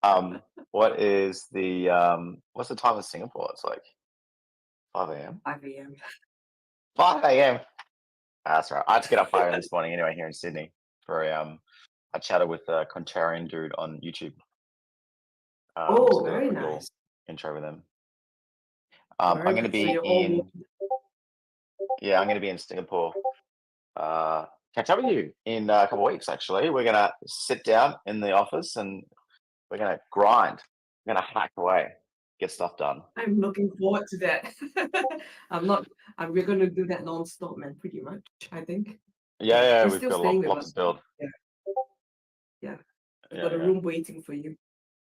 What is the what's the time in Singapore? It's like 5 a.m. 5 a.m. 5 a.m. That's right. I had to get up 5 a.m. this morning anyway here in Sydney for a I chatted with a contrarian dude on YouTube. So Oh, we got a very quick little nice. intro with him. Very I'm gonna good. So be you're all in yeah, I'm gonna be in Singapore. Catch up with you in a couple of weeks actually. We're gonna sit down in the office and we're gonna grind. We're gonna hack away, get stuff done. I'm looking forward to that. I'm not. We're going to do that non-stop, man. Pretty much, I think. Yeah, Yeah, yeah, you're we've still got staying with lot to us. build. Yeah, yeah. We've got a Yeah, room waiting for you.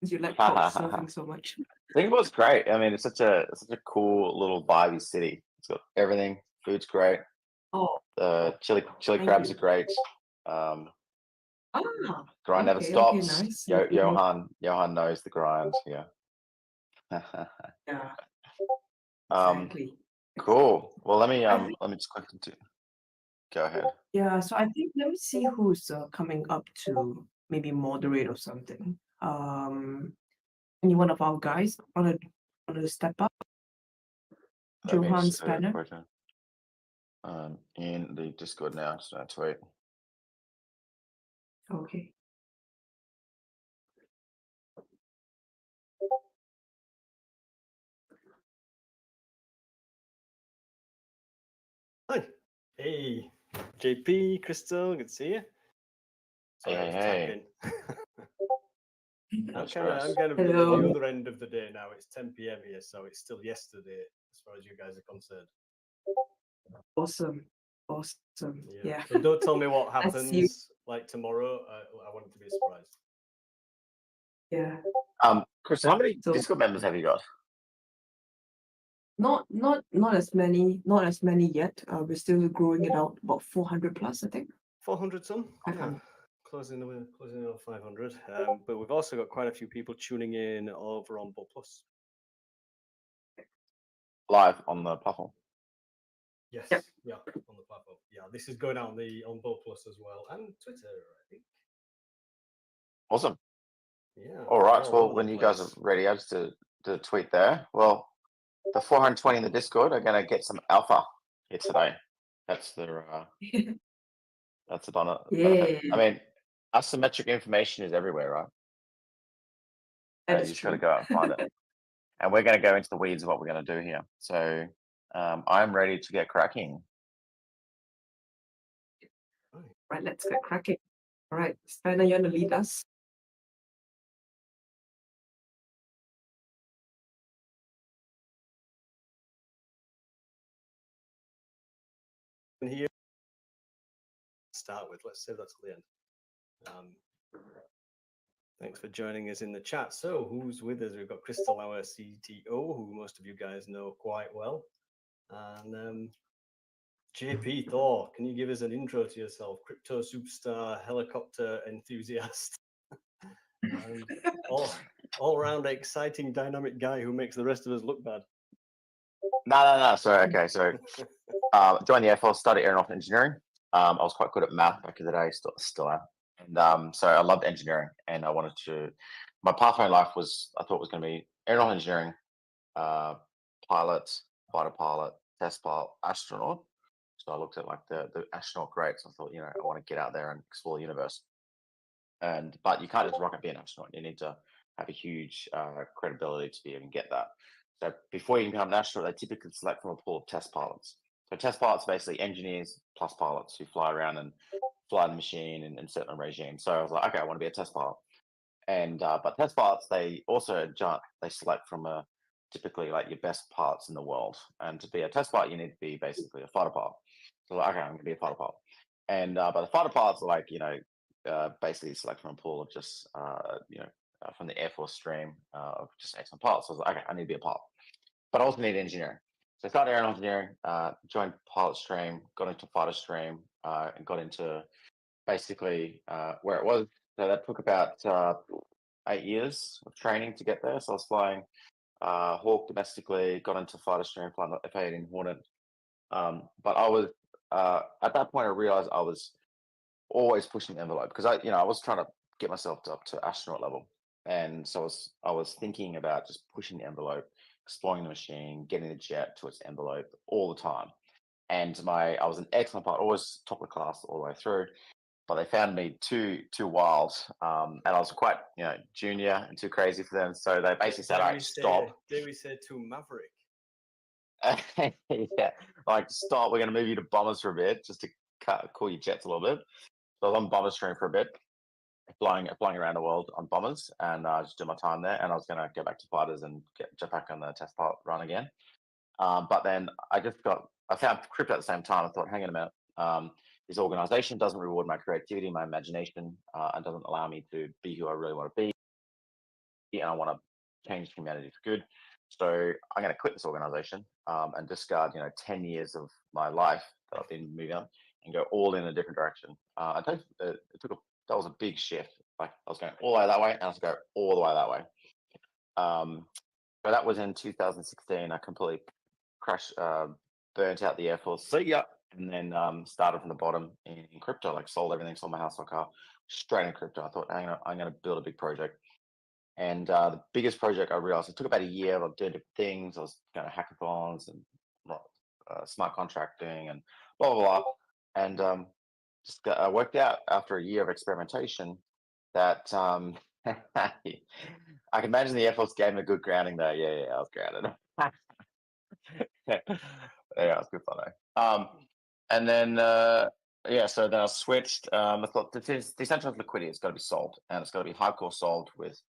Since you like couch yeah. surfing so much. Singapore's great. I mean, it's such a cool little vibey city. It's got everything. Food's great. Oh, The chili thank crabs are you. great. Um, Ah, grind never okay, stops. nice. So you Johan knows the grind. Yeah. yeah, um, exactly. cool. Well, I think let me just quickly go ahead. yeah. So I think let me see who's coming up to maybe moderate or something. Any one of our guys want to step up? Let me Johan see. Spanner. In the Discord now. Just have to wait. Okay. Hi. Hey, JP, Crystal, good to see you. Sorry, I was Hey. typing. No I'm stress. kind of at the Hello. other end of the day now. It's 10 p.m. here, so it's still yesterday as far as you guys are concerned. Awesome. Awesome. Yeah. So don't tell me what I see you. happens like tomorrow. I want it to be a surprise. Yeah. Chris, how many So Discord members have you got? not as many, not as many yet. We're still growing it out, about 400 plus, I think. 400 some? 500. Closing in on 500. But we've also got quite a few people tuning in over on Bull Plus. Live on the platform. Yes. Yep. Yeah, on the platform. Yeah, this is going out on Bull Plus as well and Twitter, I think. Awesome. Yeah. All right. all Well, over when the you guys are place. ready, I just did a tweet there. Well, the 420 in the Discord are going to get some alpha here today. That's the that's the benefit. Yeah, I mean, asymmetric information is everywhere, right? that You is just got to true. go out and find it. And we're going to go into the weeds of what we're going to do here. So I'm ready to get cracking. Right, let's get cracking. All right, Spanner, you want to lead us? And here, start with. Let's save that till the end. Thanks for joining us in the chat. So, who's with us? We've got Crystal, our CTO, who most of you guys know quite well, and JP Thor. Can you give us an intro to yourself? Crypto superstar, helicopter enthusiast, and all-round exciting, dynamic guy who makes the rest of us look bad. No. Sorry. Okay. So joined the Air Force, studied aeronautic engineering. I was quite good at math back in the day, still am. And so I loved engineering, and I wanted to. My pathway in life I thought was going to be aeronautic engineering, pilot, fighter pilot, test pilot, astronaut. So I looked at like the astronaut grades. I thought, I want to get out there and explore the universe. But you can't just rock up be an astronaut. You need to have a huge credibility to be able to get that. So before you can become an astronaut, they typically select from a pool of test pilots. So test pilots are basically engineers plus pilots who fly around and fly the machine in certain regimes. So I was like, okay, I want to be a test pilot. And but test pilots, they also they select from typically like your best pilots in the world. And to be a test pilot, you need to be basically a fighter pilot. So like, okay, I'm going to be a fighter pilot. And but the fighter pilots are like basically select from a pool of just from the Air Force stream of just excellent pilots. So I was like, okay, I need to be a pilot, but I also need engineering. So I started aeronautic engineering, joined pilot stream, got into fighter stream, and got into basically where it was. So that took about 8 years of training to get there. So I was flying Hawk domestically, got into fighter stream, flying the F-18 Hornet. But I was at that point, I realized I was always pushing the envelope because I was trying to get myself up to astronaut level. And so I was thinking about just pushing the envelope, exploring the machine, getting the jet to its envelope all the time. And I was an excellent pilot, always top of the class all the way through. But they found me too wild, and I was quite junior and too crazy for them. So they basically said, "All right, stop." Dare we say too maverick? Yeah, like stop. We're going to move you to bombers for a bit, just to cool your jets a little bit. So I was on bomber stream for a bit, flying around the world on bombers, and just do my time there. And I was going to go back to fighters and get back on the test pilot run again. But then I found crypto at the same time. I thought, hang on a minute. This organization doesn't reward my creativity, my imagination, and doesn't allow me to be who I really want to be. And I want to change humanity for good. So I'm going to quit this organization and discard, 10 years of my life that I've been moving on and go all in a different direction. That was a big shift. Like I was going all the way that way, and I was going to go all the way that way. So that was in 2016. I completely burnt out the Air Force. See ya. And then started from the bottom in crypto, like sold everything, sold my house, sold car, straight in crypto. I thought, hang on, I'm going to build a big project. And the biggest project I realized, it took about a year of doing different things. I was going to hackathons and smart contracting and blah, blah, blah. And I worked out after a year of experimentation that I can imagine the Air Force gave me a good grounding there. Yeah, I was grounded. Yeah, it was good fun though. And then, so then I switched. I thought decentralized liquidity has got to be solved, and it's got to be hardcore solved with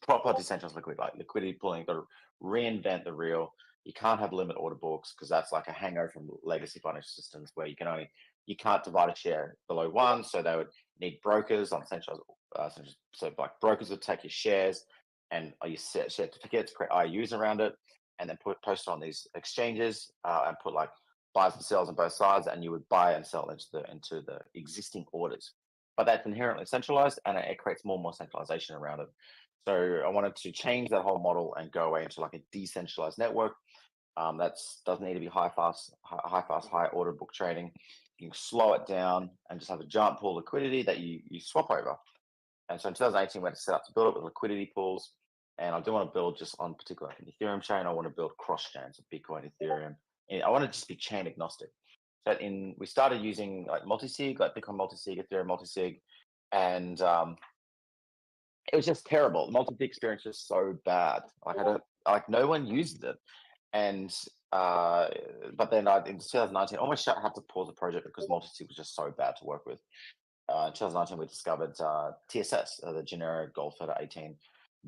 proper decentralized liquidity, like liquidity pooling. You've got to reinvent the real. You can't have limit order books because that's like a hangover from legacy financial systems where you can't divide a share below one. So they would need brokers on centralized. So like brokers would take your shares and your share certificates, create IUs around it, and then post on these exchanges and put like buys and sells on both sides, and you would buy and sell into the existing orders. But that's inherently centralized, and it creates more and more centralization around it. So I wanted to change that whole model and go away into like a decentralized network. That doesn't need to be high order book trading. You can slow it down and just have a giant pool of liquidity that you swap over. And so in 2018, we had to set up to build it with liquidity pools. And I do want to build just on particular Ethereum chain. I want to build cross chains of Bitcoin, Ethereum. And I want to just be chain agnostic. So we started using like multi-sig, like Bitcoin multi-sig, Ethereum multi-sig, and it was just terrible. The multi-sig experience was so bad. Like no one used it. And but then in 2019, I almost had to pause the project because multi-sig was just so bad to work with. In 2019, we discovered TSS, the generic gold feather 18.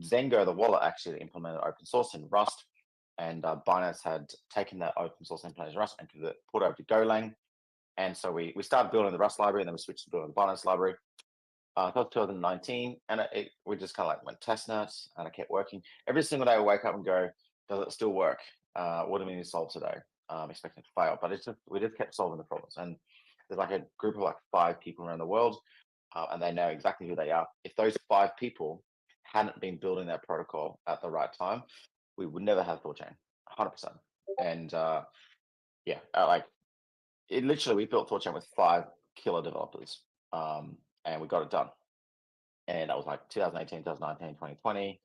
Zengo, the wallet, actually implemented open source in Rust, and Binance had taken that open source implemented in Rust and put it over to Golang. And so we started building the Rust library, and then we switched to building the Binance library. That was 2019, and we just kind of like went test nets, and it kept working. Every single day, I wake up and go, "Does it still work? What do we need to solve today?" Expecting to fail, but we just kept solving the problems. And there's like a group of like 5 people around the world, and they know exactly who they are. If those 5 people hadn't been building that protocol at the right time, we would never have ThoughtChain, 100%. And like it literally, we built ThoughtChain with 5 killer developers, and we got it done. And that was like 2018, 2019, 2020.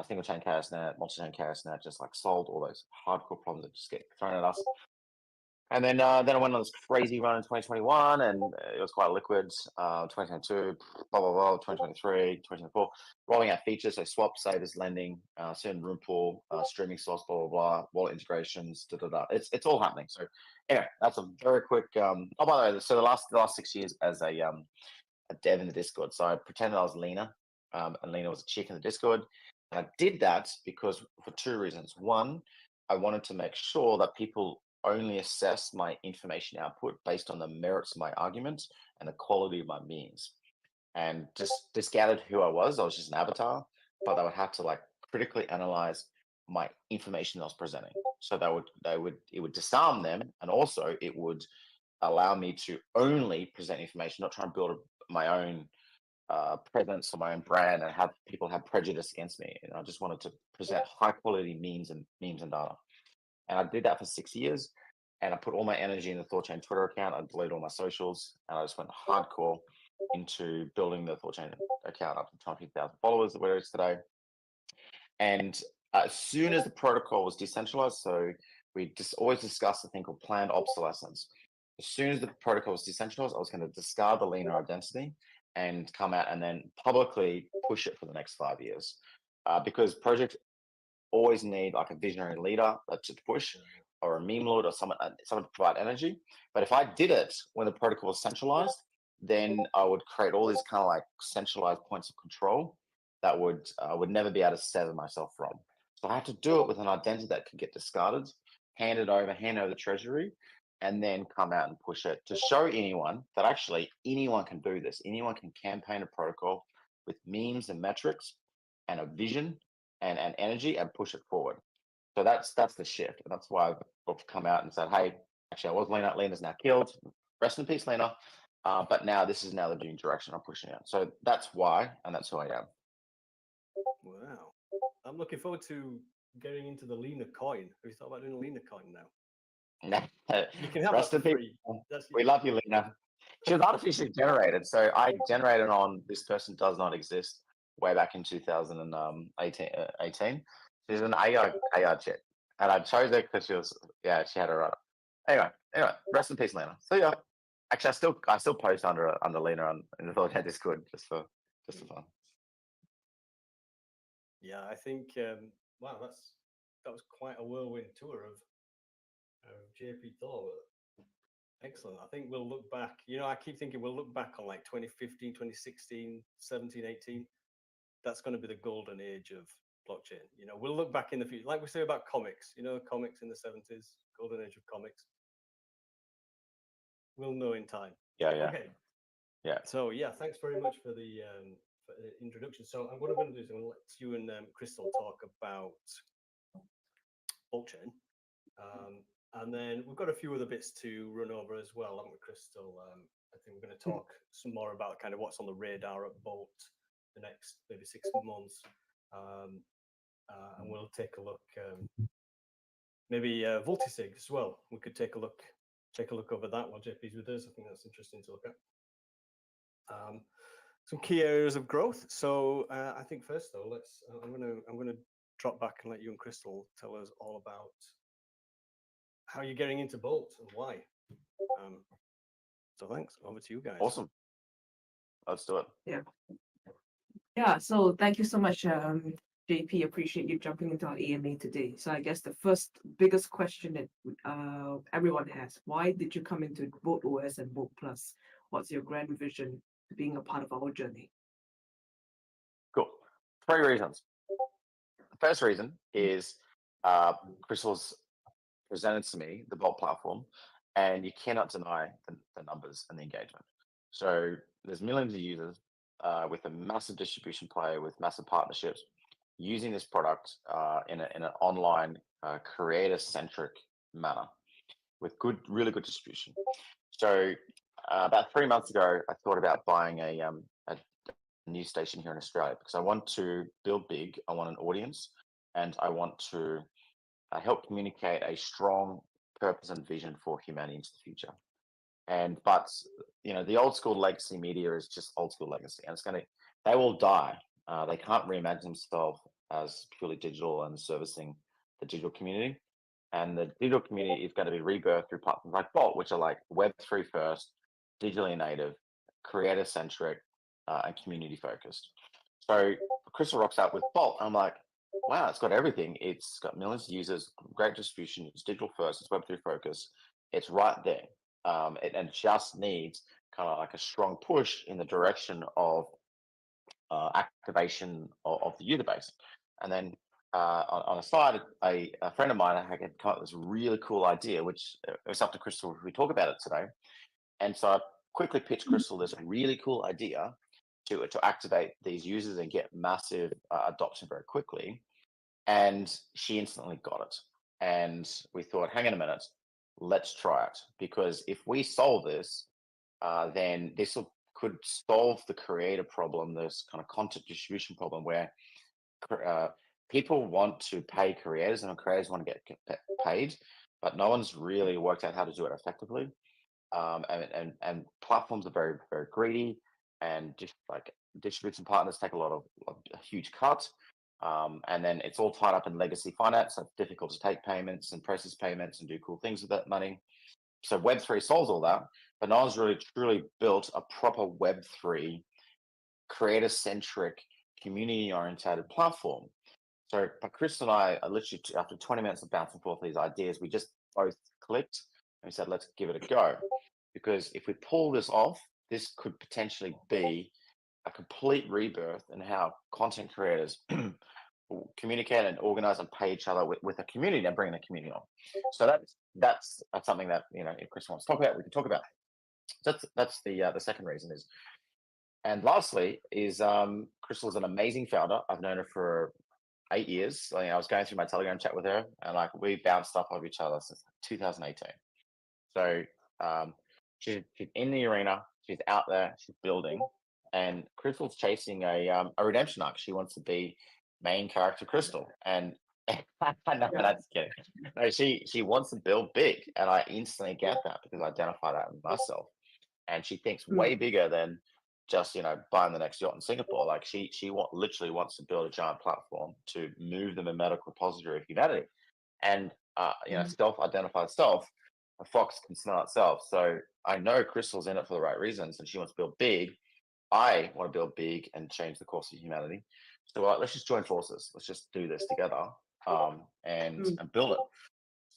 Single chain chaosnet, multi-chain chaosnet, just like solved all those hardcore problems that just get thrown at us. And then I went on this crazy run in 2021, and it was quite liquid. 2022, blah, blah, blah, 2023, 2024, rolling out features, so swap, savers, lending, certain room pool, streaming source, blah, blah, blah, wallet integrations, da, da, da. It's all happening. So anyway, that's a very quick, by the way, so the last 6 years as a dev in the Discord. So I pretended I was Lena, and Lena was a chick in the Discord. And I did that because for 2 reasons. One, I wanted to make sure that people only assess my information output based on the merits of my arguments and the quality of my memes. And just discounted who I was. I was just an avatar, but I would have to like critically analyze my information I was presenting. So it would disarm them, and also it would allow me to only present information, not try and build my own presence or my own brand and have people have prejudice against me. And I just wanted to present high quality memes and data. And I did that for 6 years. And I put all my energy in the ThoughtChain Twitter account. I deleted all my socials, and I just went hardcore. into building the ThoughtChain account up to 20,000 followers, where it is today. And as soon as the protocol was decentralized, so we just always discussed a thing called planned obsolescence. As soon as the protocol was decentralized, I was going to discard the Lena identity and come out and then publicly push it for the next 5 years. Because projects always need like a visionary leader to push, or a meme lord, or someone to provide energy. But if I did it when the protocol was centralized, then I would create all these kind of like centralized points of control that would never be able to sever myself from. So I had to do it with an identity that could get discarded, hand over the treasury, and then come out and push it to show anyone that actually anyone can do this. Anyone can campaign a protocol with memes and metrics and a vision and energy and push it forward. So that's the shift. And that's why I've come out and said, hey, actually I was Lena. Lena's now killed. Rest in peace, Lena. But now this is now the new direction I'm pushing it. So that's why, and that's who I am. Wow. I'm looking forward to getting into the Lena coin. Have you thought about doing a Lena coin now? You can have Rest that in for peace. free. We love you, Lena. She was artificially generated. So I generated on this person does not exist way back in 2018. She's an AI chick. And I chose her because she had a run. Anyway, rest in peace, Lena. So yeah. Actually, I still post under Lena in the ThoughtChain Discord just for fun. Yeah, I think wow, that was quite a whirlwind tour of JP Thor. Excellent. I think we'll look back. I keep thinking we'll look back on like 2015, 2016, 17, 18. That's going to be the golden age of blockchain. We'll look back in the future, like we say about comics. Comics in the 70s, golden age of comics. We'll know in time. Yeah. Okay. Yeah. So yeah, thanks very much for the introduction. So what I'm going to do is I'm going to let you and Crystal talk about blockchain, and then we've got a few other bits to run over as well, haven't we, Crystal? I think we're going to talk some more about kind of what's on the radar at Bolt the next maybe 6 months, and we'll take a look. Maybe Voltisig as well. We could take a look over that while JP's with us. I think that's interesting to look at. Some key areas of growth. So I think first though, I'm gonna drop back and let you and Crystal tell us all about how you're getting into Bolt and why. So thanks. Over to you guys. Awesome. Let's do it. Yeah. So thank you so much, JP. Appreciate you jumping into our AMA today. So I guess the first biggest question that everyone has: why did you come into Bolt OS and Bolt Plus? What's your grand vision to being a part of our journey? Cool. 3 reasons. The first reason is Crystal's presented to me the Bolt platform, and you cannot deny the numbers and the engagement. So there's millions of users with a massive distribution play, with massive partnerships, using this product in an online creator-centric manner with really good distribution. So about 3 months ago, I thought about buying a news station here in Australia because I want to build big. I want an audience, and I want to help communicate a strong purpose and vision for humanity into the future. But the old school legacy media is just old school legacy, and they will die. They can't reimagine themselves as purely digital and servicing the digital community. And the digital community is going to be rebirthed through platforms like Bolt, which are like Web3 first, digitally native, creator centric, and community focused. So Crystal rocks out with Bolt. I'm like, wow, it's got everything. It's got millions of users, great distribution, it's digital first, it's Web3 focused. It's right there. And just needs kind of like a strong push in the direction of activation of the user base. And then on a side, a friend of mine had come up with this really cool idea, which it's up to Crystal if we talk about it today. And so I quickly pitched Crystal this really cool idea to activate these users and get massive adoption very quickly. And she instantly got it. And we thought, hang on a minute, let's try it. Because if we solve this, then this could solve the creator problem, this kind of content distribution problem where people want to pay creators and creators want to get paid, but no one's really worked out how to do it effectively. And platforms are very, very greedy. and just like distribution partners take a huge cut. And then it's all tied up in legacy finance, so it's difficult to take payments and process payments and do cool things with that money. So Web3 solves all that, but no one's really truly built a proper Web3 creator-centric, community-oriented platform. So, but Chris and I are literally, after 20 minutes of bouncing forth these ideas, we just both clicked and we said, let's give it a go. Because if we pull this off, this could potentially be a complete rebirth in how content creators communicate and organize and pay each other with a community and bring the community on. So that's something that, if Chris wants to talk about, we can talk about. That's the second reason is. And lastly is Crystal's an amazing founder. I've known her for 8 years. I was going through my Telegram chat with her, and like we bounced stuff off each other since 2018. So she's in the arena. She's out there. She's building. And Crystal's chasing a redemption arc. She wants to be main character Crystal, and no, that's kidding. No, she wants to build big, and I instantly get that because I identify that in myself. And she thinks way bigger than just buying the next yacht in Singapore. Like she literally wants to build a giant platform to move the mimetic repository of humanity. And self-identified self, a fox can smell itself. So I know Crystal's in it for the right reasons, and she wants to build big. I want to build big and change the course of humanity. So let's just join forces. Let's just do this together and build it.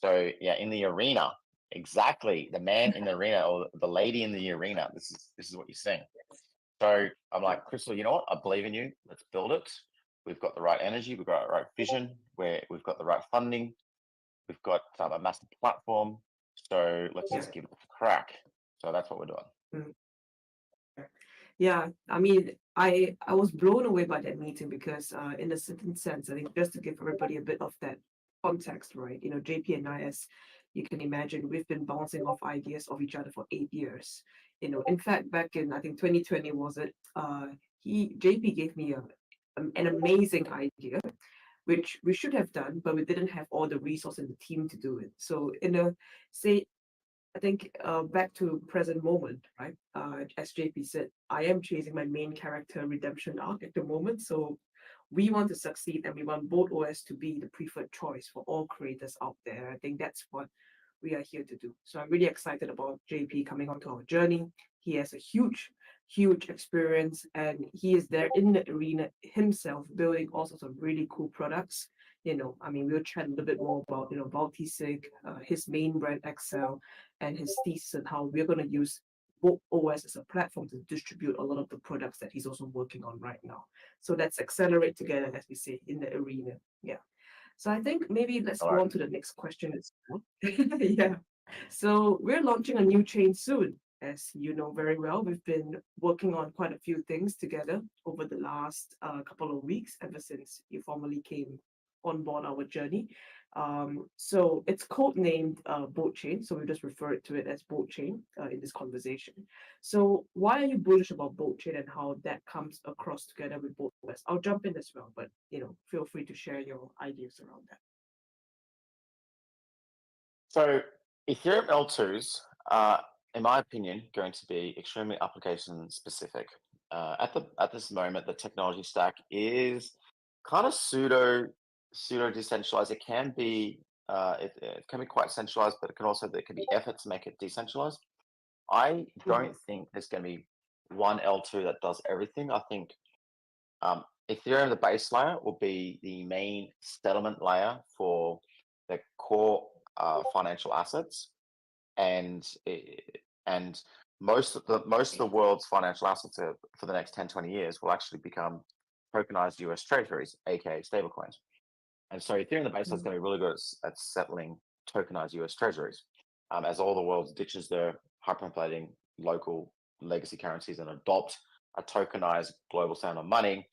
So yeah, in the arena, exactly, the man in the arena or the lady in the arena. This is what you're saying. So I'm like, Crystal, you know what? I believe in you. Let's build it. We've got the right energy. We've got the right vision. We've got the right funding. We've got a massive platform. So let's just give it a crack. So that's what we're doing. Yeah, I mean, I was blown away by that meeting because in a certain sense, I think just to give everybody a bit of that context, right? JP and I, as you can imagine, we've been bouncing off ideas of each other for 8 years. In fact, back in I think 2020 was it? JP gave me an amazing idea, which we should have done, but we didn't have all the resource in the team to do it. So I think back to present moment, right? As JP said, I am chasing my main character redemption arc at the moment. So we want to succeed and we want both OS to be the preferred choice for all creators out there. I think that's what we are here to do. So I'm really excited about JP coming onto our journey. He has a huge experience and he is there in the arena himself building all sorts of really cool products. We'll chat a little bit more about, Baltisig, his main brand Excel, and his thesis and how we're going to use OS as a platform to distribute a lot of the products that he's also working on right now. So let's accelerate together, as we say, in the arena. Yeah. So I think maybe let's go on to the next question. Yeah. So we're launching a new chain soon. As you know very well, we've been working on quite a few things together over the last couple of weeks, ever since you formally came on board our journey. So it's codenamed Boat Chain, so we just refer to it as Boat Chain in this conversation. So why are you bullish about Boat Chain and how that comes across together with both of us? I'll jump in as well, but feel free to share your ideas around that. So Ethereum L2s are, in my opinion, going to be extremely application specific. At this moment, the technology stack is kind of pseudo decentralized. It can be it can be quite centralized, but there can be effort to make it decentralized. I don't think there's going to be one L2 that does everything. I think Ethereum, the base layer, will be the main settlement layer for the core financial assets, and most of the world's financial assets for the next 10-20 years will actually become tokenized US treasuries, aka stablecoins. And so Ethereum, the base layer, is going to be really good at settling tokenized US treasuries, as all the world ditches their hyperinflating local legacy currencies and adopt a tokenized global standard of money.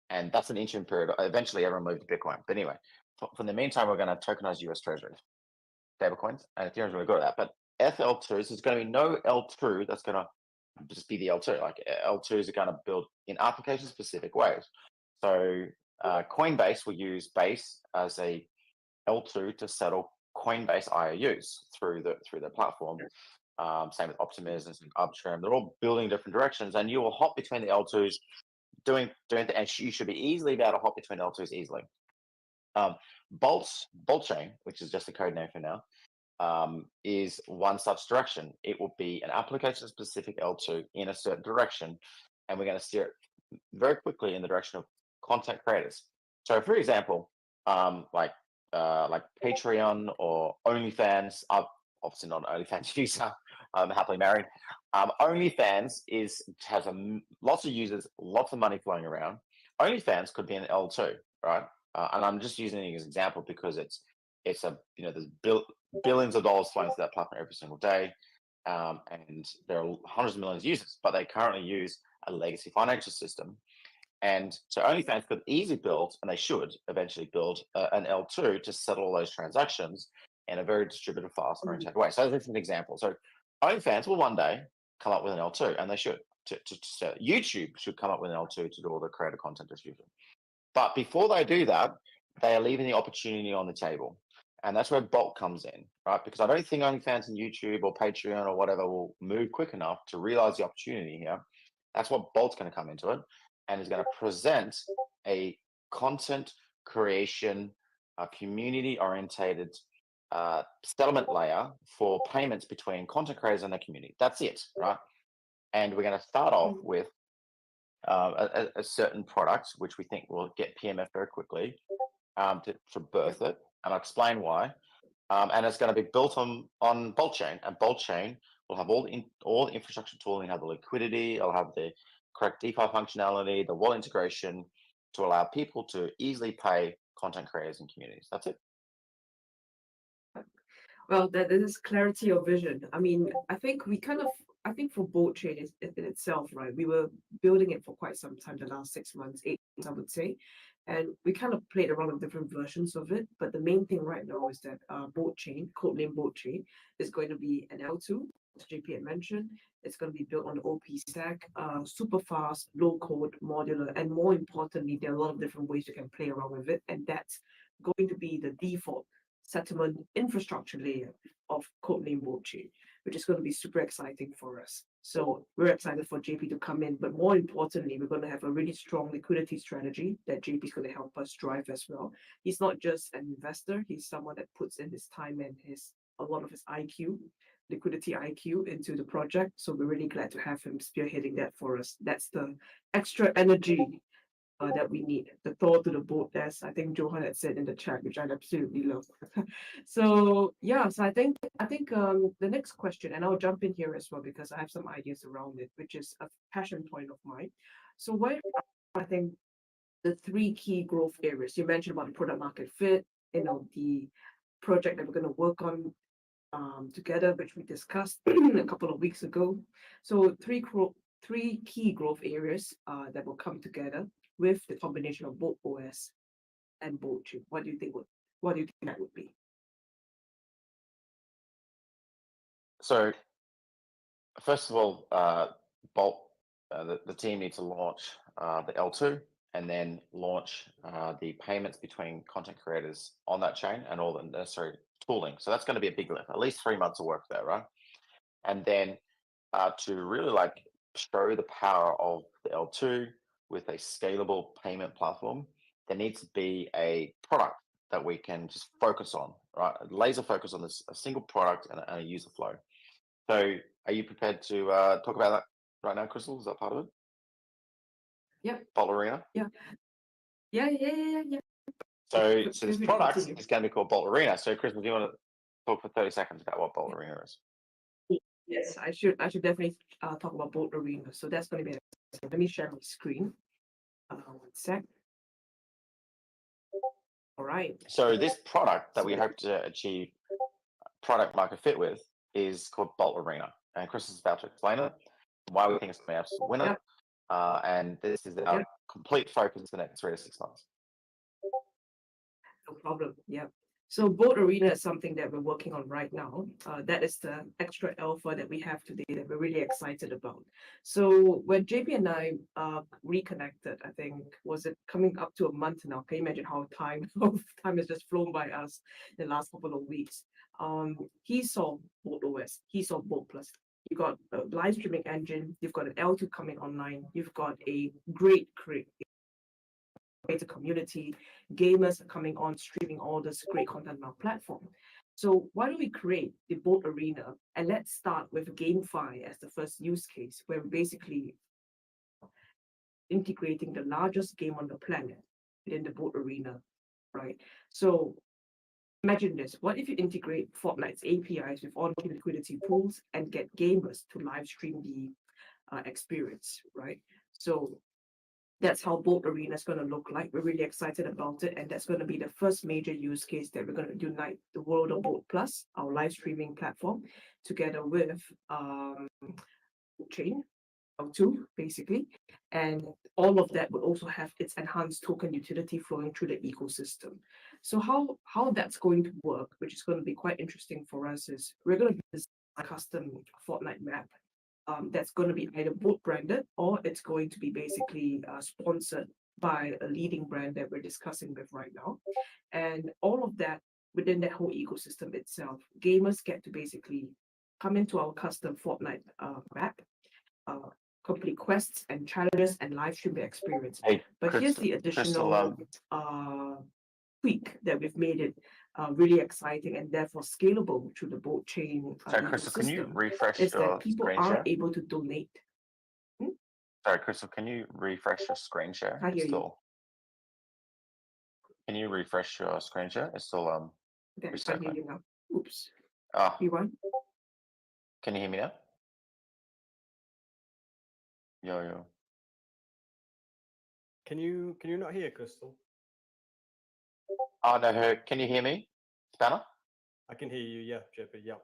And that's an interim period. Eventually, everyone moved to Bitcoin. But anyway, for the meantime, we're going to tokenize US treasuries, stablecoins, and Ethereum's really good at that. But FL2s, there's going to be no L2 that's going to just be the L2. Like L2s are going to build in application specific ways. So Coinbase will use Base as a L2 to settle Coinbase IOUs through the platform. Same with optimism and Uptrim. They're all building different directions, and you will hop between the L2s, doing and you should be easily able to hop between L2s easily. Bolt chain, which is just a code name for now, is one such direction. It will be an application specific L2 in a certain direction, and we're going to steer it very quickly in the direction of content creators. So, for example, like Patreon or OnlyFans. I'm obviously not an OnlyFans user. I'm happily married. OnlyFans has lots of users, lots of money flowing around. OnlyFans could be an L2, right? And I'm just using it as an example because it's there's billions of dollars flowing to that platform every single day, and there are hundreds of millions of users, but they currently use a legacy financial system. And so OnlyFans could easily build, and they should eventually build an L2 to settle all those transactions in a very distributed, fast-oriented way. So that's an example. So OnlyFans will one day come up with an L2, and they should. YouTube should come up with an L2 to do all the creator content distribution. But before they do that, they are leaving the opportunity on the table. And that's where Bolt comes in, right? Because I don't think OnlyFans and YouTube or Patreon or whatever will move quick enough to realize the opportunity here. That's what Bolt's going to come into it, and is going to present a content creation, community-orientated settlement layer for payments between content creators and their community. That's it, right? And we're going to start off with a certain product, which we think will get PMF very quickly to birth it. And I'll explain why. And it's going to be built on Bolt Chain, and Bolt Chain will have all the infrastructure tooling, have the liquidity, it'll have the correct DeFi functionality, the wallet integration to allow people to easily pay content creators and communities. That's it. Well, that is clarity of vision. I mean, I think for Bolt Chain in itself, right? We were building it for quite some time, the last 6 months, 8 months, I would say. And we kind of played around with different versions of it. But the main thing right now is that Bolt Chain, codename Bolt Chain, is going to be an L2, as JP had mentioned. It's going to be built on the OP stack, super fast, low code, modular, and more importantly, there are a lot of different ways you can play around with it. And that's going to be the default settlement infrastructure layer of codename Bolt Chain, which is going to be super exciting for us. So we're excited for JP to come in, but more importantly, we're going to have a really strong liquidity strategy that JP is going to help us drive as well. He's not just an investor; he's someone that puts in his time and a lot of his IQ, liquidity IQ, into the project. So we're really glad to have him spearheading that for us. That's the extra energy that we need, the Thor to the boat, as I think Johan had said in the chat, which I absolutely love. So I think the next question, and I'll jump in here as well because I have some ideas around it, which is a passion point of mine. So what I think the 3 key growth areas you mentioned about the product market fit, the project that we're going to work on together, which we discussed a couple of weeks ago. So 3 key growth areas that will come together with the combination of Bolt OS and Bolt Chain. What do you think that would be? So, first of all, Bolt, the team needs to launch the L2 and then launch the payments between content creators on that chain and all the necessary tooling. So that's going to be a big lift, at least 3 months of work there, right? And then to really show the power of the L2 with a scalable payment platform, there needs to be a product that we can just focus on, right? Laser focus on a single product and a user flow. So are you prepared to talk about that right now, Crystal? Is that part of it? Yeah. Bolt Arena? Yeah. So this product is going to be called Bolt Arena. So Crystal, do you want to talk for 30 seconds about what Bolt Arena is? Yes, I should definitely talk about Bolt Arena. So that's going to be let me share my screen. 1 sec. All right. So this product that we hope to achieve product market fit with is called Bolt Arena. And Chris is about to explain it, why we think it's going to be a winner. And this is our complete focus for the next 3 to 6 months. No problem. Yeah. So Boat Arena is something that we're working on right now. That is the extra alpha that we have today that we're really excited about. So when JP and I reconnected, I think was it coming up to a month now? Can you imagine how time has just flown by us in the last couple of weeks? He saw Boat OS, he saw Boat Plus. You got a live streaming engine, you've got an L2 coming online, you've got a great creator community, gamers are coming on streaming all this great content on our platform. So why don't we create the Boat Arena and let's start with GameFi as the first use case, where we're basically integrating the largest game on the planet within the Boat Arena, right? So imagine this: what if you integrate Fortnite's APIs with on-chain liquidity pools and get gamers to live stream the experience, right? So that's how Boat Arena is going to look like. We're really excited about it, and that's going to be the first major use case that we're going to unite the world of Boat Plus, our live streaming platform, together with Chain L2, basically, and all of that will also have its enhanced token utility flowing through the ecosystem. So how that's going to work, which is going to be quite interesting for us, is we're going to design a custom Fortnite map that's going to be either boat branded or it's going to be basically sponsored by a leading brand that we're discussing with right now. And all of that within that whole ecosystem itself, gamers get to basically come into our custom Fortnite map, complete quests and challenges and live stream the experience. Hey, But here's the additional tweak that we've made it really exciting and therefore scalable through the boat chain sorry, Crystal, can you ecosystem, refresh is that your people screen are share? able to donate. Sorry, Crystal, can you refresh your screen share? I It's hear you. still. Can you refresh your screen share? It's still Okay, I hear recycling. you now. Oops. Ah, Rewind. can you hear me now? Yo. Can you not hear Crystal? Oh no, can you hear me? Spanner? I can hear you. Yeah, JP. Yeah.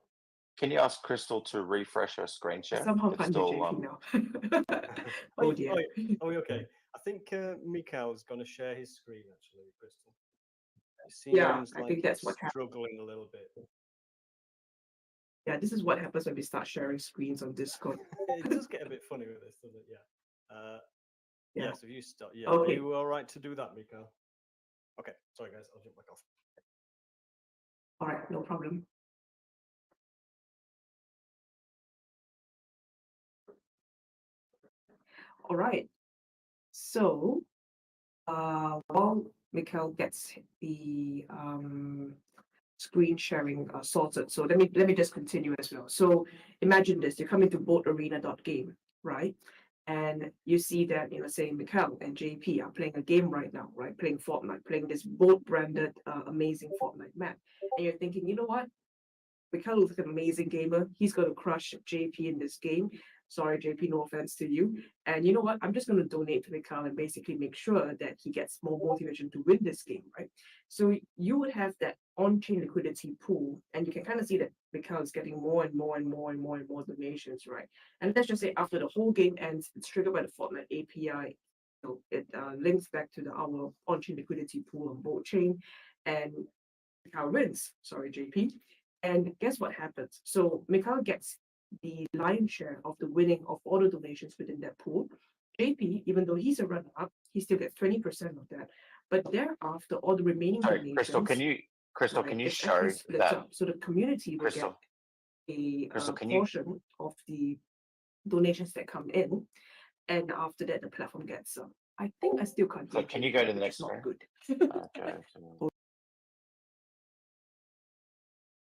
Can you ask Crystal to refresh her screen I share? somehow It's can't hear still JP now. Oh dear. Oh, okay. I think Mikhail's going to share his screen actually, Crystal. It seems Yeah, I like think that's it's what happened. struggling a little bit. Yeah, this is what happens when we start sharing screens on Discord. It does get a bit funny with this, doesn't it? Yeah. Yeah. Yes, if you start. Yeah. Okay. Are you all right to do that, Mikhail? Okay. Sorry, guys. I'll jump back off. All right, no problem. All right. So while Mikhail gets the screen sharing sorted, so let me just continue as well. So imagine this: you come into boatarena.game, right? And you see that, say Mikhail and JP are playing a game right now, right? Playing Fortnite, playing this boat branded amazing Fortnite map. And you're thinking, you know what? Mikhail looks like an amazing gamer. He's going to crush JP in this game. Sorry, JP, no offense to you. And you know what? I'm just going to donate to Mikhail and basically make sure that he gets more motivation to win this game, right? So you would have that on-chain liquidity pool, and you can kind of see that Mikhail is getting more and more and more and more and more donations, right? And let's just say after the whole game ends, it's triggered by the Fortnite API. So it links back to our on-chain liquidity pool on board chain, and Mikhail wins. Sorry, JP. And guess what happens? So Mikhail gets the lion's share of the winning of all the donations within that pool. JP, even though he's a runner-up, he still gets 20% of that. But thereafter, all the remaining sorry, donations, Crystal, can you it's actually show split that up. So the community will Crystal? get a Crystal, can portion of the donations that come in, and after that, the platform gets some. I think I still can't hear. So can you go to the which next is not screen? good. Okay.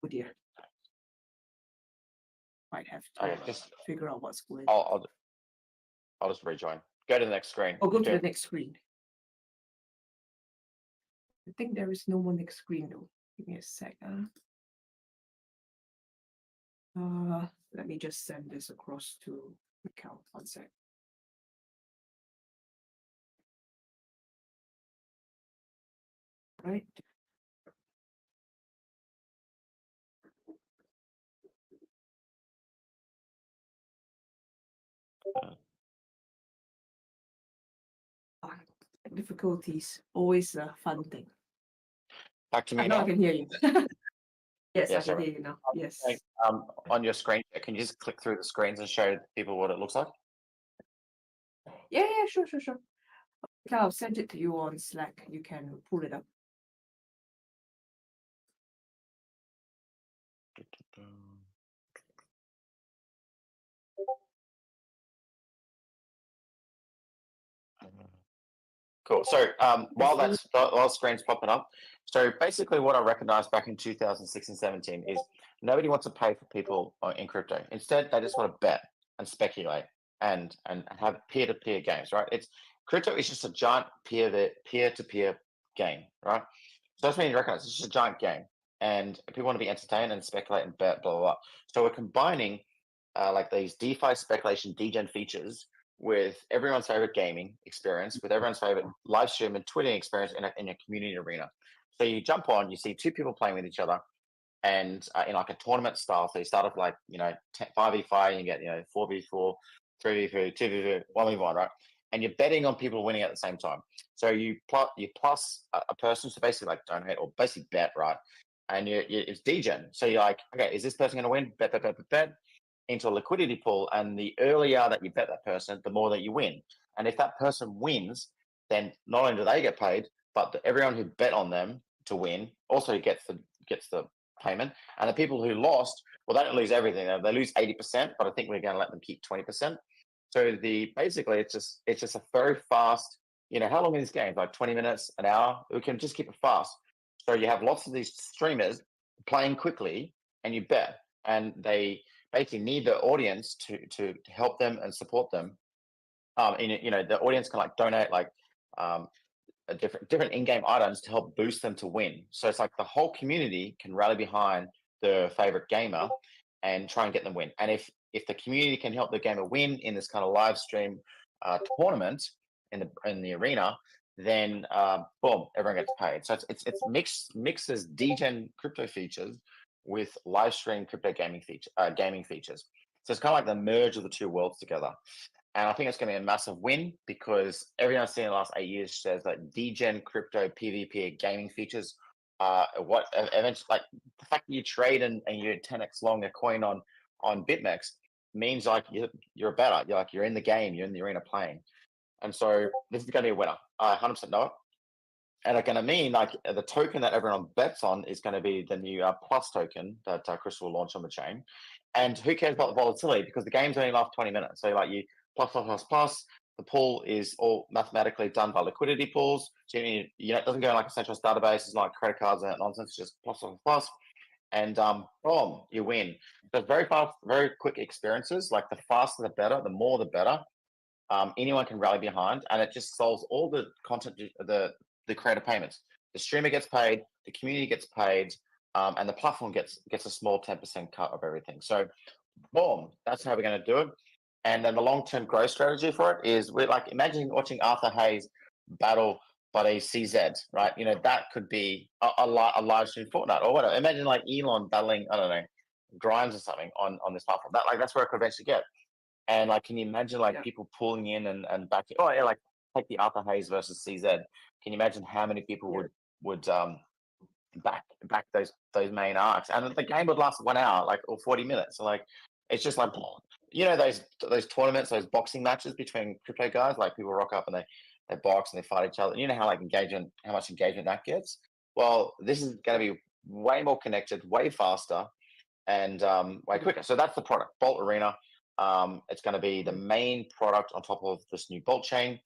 Oh dear. Might have to Okay, just figure out what's going. I'll just rejoin. Go to the next screen. Or go to Okay. the next screen. I think there is no more next screen though. Give me a sec. Let me just send this across to Mikhail. One sec. Right. Difficulties, always a fun thing. Back to me Now I now. can hear you. Yes, Yeah, I can sorry. hear you now. Yes. Like, on your screen, can you just click through the screens and show people what it looks like? Yeah, sure. Okay, I'll send it to you on Slack. You can pull it up. Cool. So while the screen's popping up, so basically what I recognized back in 2006 and 17 is nobody wants to pay for people in crypto. Instead, they just want to bet and speculate and have peer-to-peer games, right? Crypto is just a giant peer-to-peer game, right? So that's when you recognize it's just a giant game, and people want to be entertained and speculate and bet, blah blah blah. So we're combining like these DeFi speculation degen features with everyone's favorite gaming experience, with everyone's favorite live stream and tweeting experience in a community arena. So you jump on, you see two people playing with each other, and in like a tournament style. So you start off like 5v5, and you get 4v4, 3v3, 2v2, 1v1, right? And you're betting on people winning at the same time. So you plus a person, so basically like donate or basically bet, right? And it's degen. So you're like, okay, is this person going to win? Bet into a liquidity pool, and the earlier that you bet that person, the more that you win. And if that person wins, then not only do they get paid, but everyone who bet on them to win also gets the payment. And the people who lost, well, they don't lose everything. They lose 80%, but I think we're going to let them keep 20%. So basically it's just a very fast. How long are these games? Like 20 minutes, an hour? We can just keep it fast. So you have lots of these streamers playing quickly, and you bet, and they basically need the audience to help them and support them. The audience can like donate like different in-game items to help boost them to win. So it's like the whole community can rally behind the favorite gamer and try and get them win. And if the community can help the gamer win in this kind of live stream tournament in the arena, then boom, everyone gets paid. So it's mixes degen crypto features with live stream crypto gaming features. So it's kind of like the merge of the two worlds together. And I think it's going to be a massive win because everything I've seen in the last 8 years says that degen crypto PvP gaming features what eventually, like the fact that you trade and you're 10x long a coin on BitMEX means like you're better. You're in the game, you're in the arena playing. And so this is going to be a winner. I 100% know it. And it's going to mean like the token that everyone bets on is going to be the new Plus token that Crystal will launch on the chain. And who cares about the volatility, because the game's only lasts 20 minutes. So like you plus. The pool is all mathematically done by liquidity pools. So it doesn't go in like a centralized database. It's not like credit cards and that nonsense. It's just plus. And boom, you win. So very fast, very quick experiences. Like the faster the better, the more the better. Anyone can rally behind, and it just solves all the content, the creator payments. The streamer gets paid, the community gets paid, and the platform gets a small 10% cut of everything. So, boom, that's how we're going to do it. And then the long-term growth strategy for it is we're like, imagine watching Arthur Hayes battle Buddy CZ, right? That could be a live stream Fortnite or whatever. Imagine like Elon battling, I don't know, Grimes or something on this platform. That's where it could eventually get. And like, can you imagine like people pulling in and backing? Oh yeah, like take the Arthur Hayes versus CZ. Can you imagine how many people would back those main arcs? And the game would last 1 hour, like, or 40 minutes. So like, it's just like those tournaments, those boxing matches between crypto guys. Like people rock up and they box and they fight each other. You know how like how much engagement that gets. Well, this is going to be way more connected, way faster, and way quicker. So that's the product, Bolt Arena. It's going to be the main product on top of this new Bolt chain.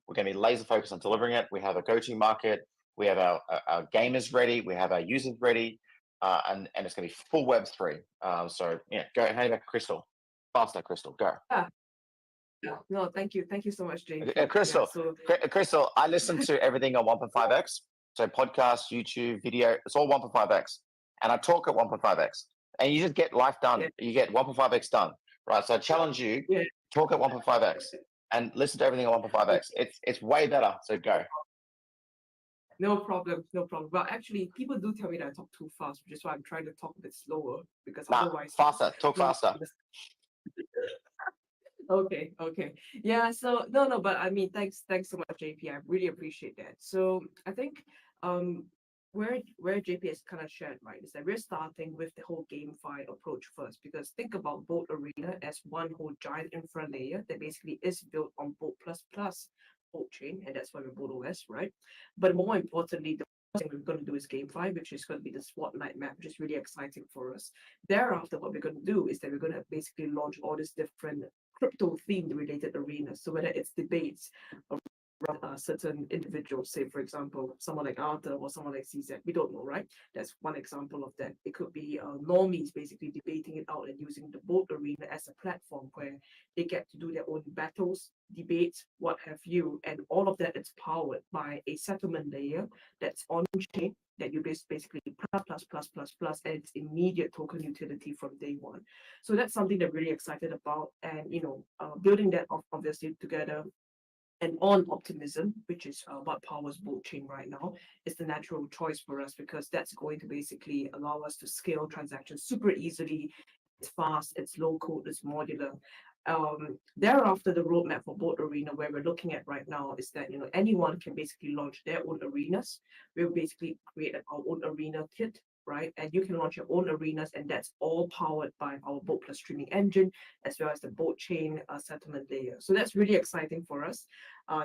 We're going to be laser focused on delivering it. We have a go-to market. We have our gamers ready. We have our users ready, and it's going to be full Web3. So go hand it back to Crystal. Faster, Crystal, go. No, thank you so much, James. Crystal, Crystal, I listen to everything on 1.5x. So podcast, YouTube, video, it's all 1.5x, and I talk at 1.5x, and you just get life done. Yeah. You get 1.5x done. Right, so I challenge you, talk at 1.5x and listen to everything at 1.5x. It's way better, so go. No problem. But actually, people do tell me that I talk too fast, which is why I'm trying to talk a bit slower, because otherwise... faster, talk faster. Okay. Yeah, so, no, but I mean, thanks so much, JP. I really appreciate that. So I think where JP has kind of shared, right, is that we're starting with the whole GameFi approach first, because think about Boat Arena as one whole giant infra layer that basically is built on Boat plus Boat chain, and that's why we're Boat OS, right? But more importantly, the first thing we're going to do is GameFi, which is going to be the Spotlight map, which is really exciting for us. Thereafter, what we're going to do is that we're going to basically launch all these different crypto themed related arenas. So whether it's debates, certain individuals, say for example, someone like Arthur or someone like CZ, we don't know, right? That's one example of that. It could be normies basically debating it out and using the Boat Arena as a platform where they get to do their own battles, debates, what have you, and all of that is powered by a settlement layer that's on chain that you basically plus, and it's immediate token utility from day one. So that's something that we're really excited about, and building that off obviously together and on optimism, which is what powers Bolt chain right now, is the natural choice for us, because that's going to basically allow us to scale transactions super easily. It's fast, it's low code, it's modular. Thereafter, the roadmap for Bolt Arena, where we're looking at right now, is that anyone can basically launch their own arenas. We'll basically create our own arena kit, right? And you can launch your own arenas, and that's all powered by our Bolt Plus streaming engine, as well as the Bolt chain settlement layer. So that's really exciting for us.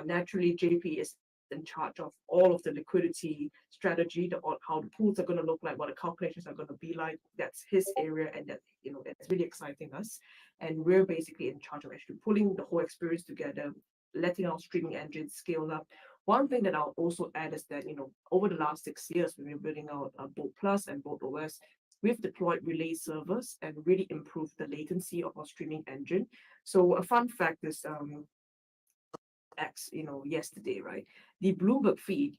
Naturally, JP is in charge of all of the liquidity strategy, how the pools are going to look like, what the calculations are going to be like. That's his area, and that it's really exciting us. And we're basically in charge of actually pulling the whole experience together, letting our streaming engine scale up. One thing that I'll also add is that over the last 6 years, when we're building out Bolt Plus and Bolt OS, we've deployed relay servers and really improved the latency of our streaming engine. So a fun fact is yesterday, right? The Bloomberg feed,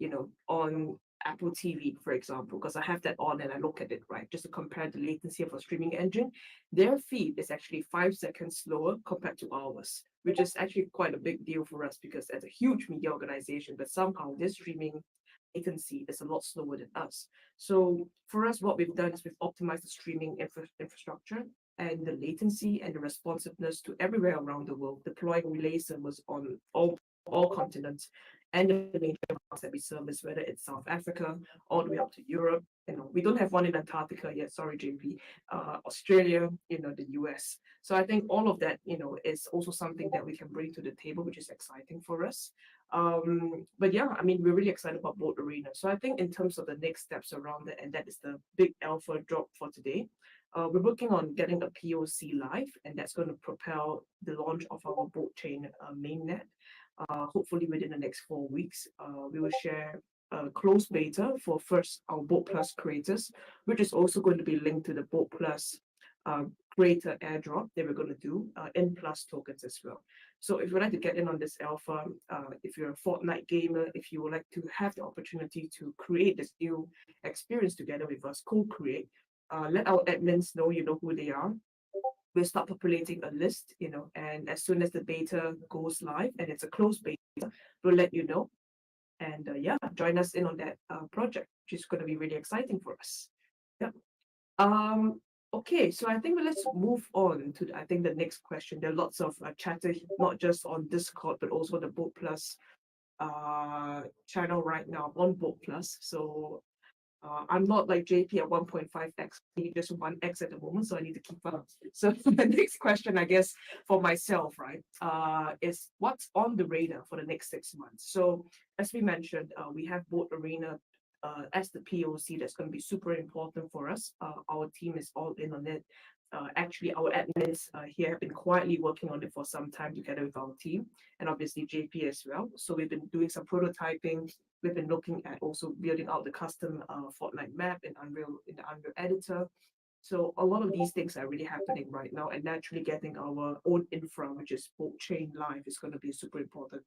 on Apple TV, for example, because I have that on and I look at it, right, just to compare the latency of a streaming engine, their feed is actually 5 seconds slower compared to ours, which is actually quite a big deal for us, because as a huge media organization, but somehow this streaming latency is a lot slower than us. So for us, what we've done is we've optimized the streaming infrastructure and the latency and the responsiveness to everywhere around the world, deploying relay servers on all continents and the major markets that we service, whether it's South Africa all the way up to Europe. We don't have one in Antarctica yet, sorry, JP. Australia, the US. So I think all of that, is also something that we can bring to the table, which is exciting for us. But yeah, I mean, we're really excited about Boat Arena. So I think in terms of the next steps around it, and that is the big alpha drop for today. We're working on getting a POC live, and that's going to propel the launch of our Bolt chain mainnet. Hopefully within the next 4 weeks, we will share a closed beta for first our Bolt Plus creators, which is also going to be linked to the Bolt Plus creator airdrop that we're going to do in Plus tokens as well. So if you'd like to get in on this alpha, if you're a Fortnite gamer, if you would like to have the opportunity to create this new experience together with us, co-create, let our admins know who they are. We'll start populating a list, and as soon as the beta goes live, and it's a closed beta, we'll let you know. And join us in on that project, which is going to be really exciting for us. Yeah. Okay, so I think let's move on to the next question. There are lots of chatter, not just on Discord, but also the Bolt Plus channel right now on Bolt Plus. So I'm not like JP at 1.5x, just 1x at the moment, so I need to keep up. So the next question, I guess, for myself, right, is what's on the radar for the next 6 months? So as we mentioned, we have Bolt Arena as the POC that's going to be super important for us. Our team is all in on it. Actually, our admins here have been quietly working on it for some time together with our team, and obviously JP as well. So we've been doing some prototyping. We've been looking at also building out the custom Fortnite map in the Unreal editor. So a lot of these things are really happening right now, and naturally getting our own infra, which is Bolt chain live, is going to be a super important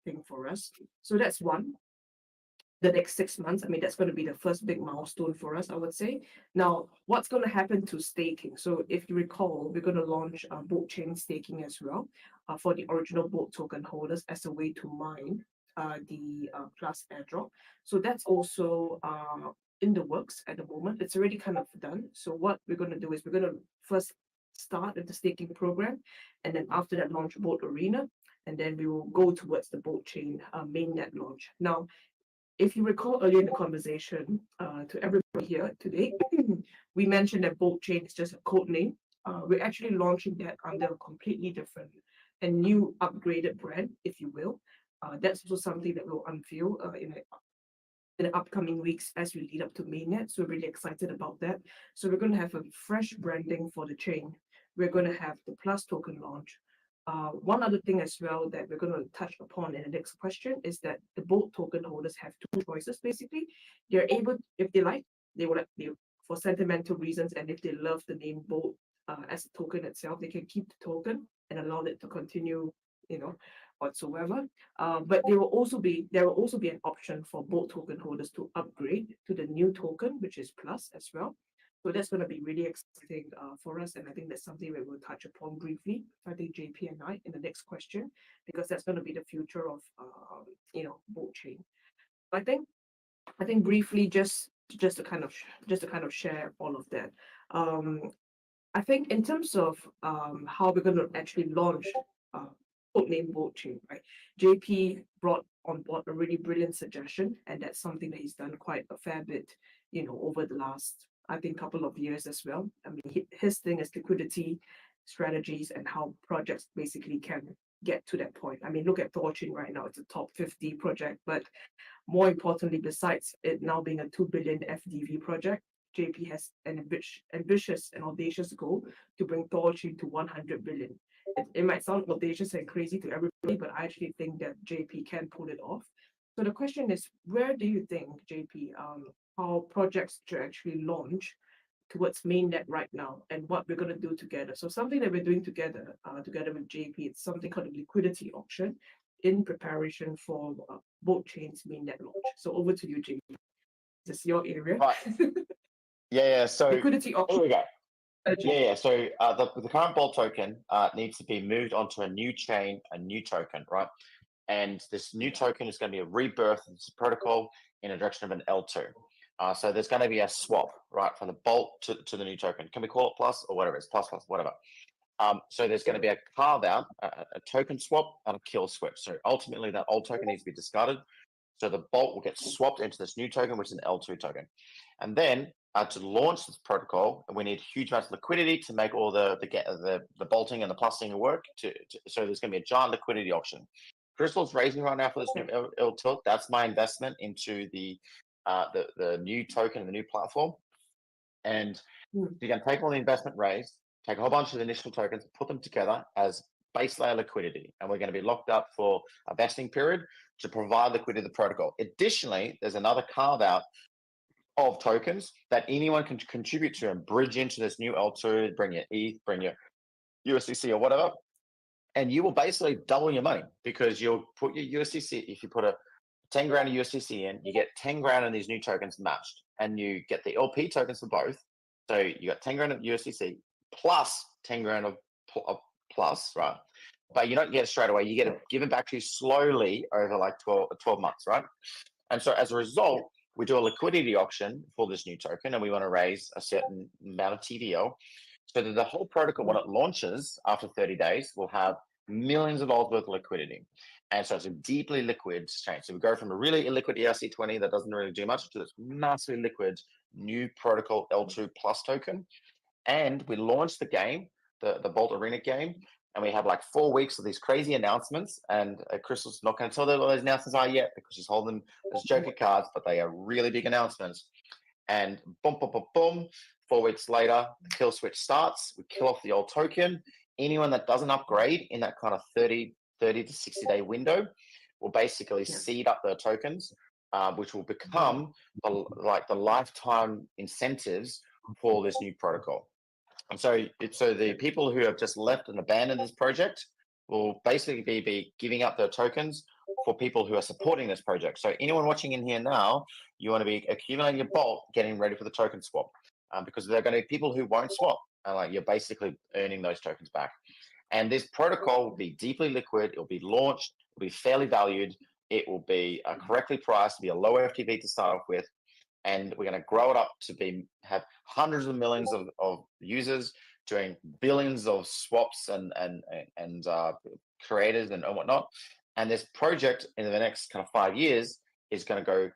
thing for us. So that's one. The next 6 months, I mean, that's going to be the first big milestone for us, I would say. Now, what's going to happen to staking? So if you recall, we're going to launch Bolt chain staking as well for the original Bolt token holders as a way to mine the Plus airdrop. So that's also in the works at the moment. It's already kind of done. So what we're going to do is we're going to first start with the staking program, and then after that launch Bolt Arena, and then we will go towards the Bolt chain mainnet launch. Now, if you recall earlier in the conversation, to everybody here today. We mentioned that Bolt Chain is just a code name. We're actually launching that under a completely different and new upgraded brand, if you will. That's also something that we'll unveil in the upcoming weeks as we lead up to mainnet. So we're really excited about that. So we're going to have a fresh branding for the chain. We're going to have the Plus token launch. One other thing as well that we're going to touch upon in the next question is that the Bolt token holders have two choices. Basically, they're able, if they like, they will for sentimental reasons, and if they love the name Bolt as a token itself, they can keep the token and allow it to continue, whatsoever. But there will also be an option for Bolt token holders to upgrade to the new token, which is Plus as well. So that's going to be really exciting for us, and I think that's something that we'll touch upon briefly. I think JP and I in the next question, because that's going to be the future of Bolt chain. I think briefly just to kind of share all of that. I think in terms of how we're going to actually launch codename Bolt chain, right? JP brought on board a really brilliant suggestion, and that's something that he's done quite a fair bit, over the last, I think, couple of years as well. I mean, his thing is liquidity strategies and how projects basically can get to that point. I mean, look at Thorchain right now; it's a top 50 project, but more importantly, besides it now being a 2 billion FDV project, JP has an ambitious and audacious goal to bring Thorchain to 100 billion. It might sound audacious and crazy to everybody, but I actually think that JP can pull it off. So the question is, where do you think, JP, how projects should actually launch towards mainnet right now, and what we're going to do together? So something that we're doing together with JP, it's something called a liquidity auction in preparation for Bolt Chain's mainnet launch. So over to you, JP. This is your area. Right. Yeah. So liquidity auction. Here we go. Yeah. So the current Bolt token needs to be moved onto a new chain, a new token, right? And this new token is going to be a rebirth of this protocol in a direction of an L2. So there's going to be a swap, right, from the Bolt to the new token. Can we call it Plus or whatever? It's Plus, whatever. So there's going to be a carve out, a token swap, and a kill switch. So ultimately, that old token needs to be discarded. So the Bolt will get swapped into this new token, which is an L2 token. And then to launch this protocol, we need huge amounts of liquidity to make all the bolting and the plusing work. So there's going to be a giant liquidity auction. Crystal's raising right now for this new L2. That's my investment into the new token and the new platform. And you're going to take all the investment raised, take a whole bunch of the initial tokens, put them together as base layer liquidity, and we're going to be locked up for a vesting period to provide liquidity to the protocol. Additionally, there's another carve out of tokens that anyone can contribute to and bridge into this new L2, bring your ETH, bring your USDC or whatever, and you will basically double your money, because you'll put your USDC, if you put a 10 grand of USDC in, you get 10 grand of these new tokens matched, and you get the LP tokens for both. So you got 10 grand of USDC plus 10 grand of Plus, right? But you don't get it straight away. You get it given back to you slowly over like 12 months, right? And so as a result, we do a liquidity auction for this new token, and we want to raise a certain amount of TVL, so that the whole protocol, when it launches after 30 days, will have millions of dollars worth of liquidity. And so it's a deeply liquid chain. So we go from a really illiquid ERC20 that doesn't really do much to this massively liquid new protocol L2 Plus token. And we launch the game, the Bolt Arena game, and we have like 4 weeks of these crazy announcements. And Crystal's not going to tell them what those announcements are yet, because she's holding them as joker cards, but they are really big announcements. And boom, boom, boom, boom. 4 weeks later, the kill switch starts. We kill off the old token. Anyone that doesn't upgrade in that kind of 30 to 60 day window will basically seed up their tokens, which will become the lifetime incentives for this new protocol. And so the people who have just left and abandoned this project will basically be giving up their tokens for people who are supporting this project. So anyone watching in here now, you want to be accumulating your Bolt, getting ready for the token swap, because there are going to be people who won't swap, and like you're basically earning those tokens back. And this protocol will be deeply liquid. It will be launched. It will be fairly valued. It will be correctly priced, be a low FTV to start off with. And we're going to grow it up to have hundreds of millions of users doing billions of swaps and creators and whatnot. And this project in the next kind of 5 years is going to go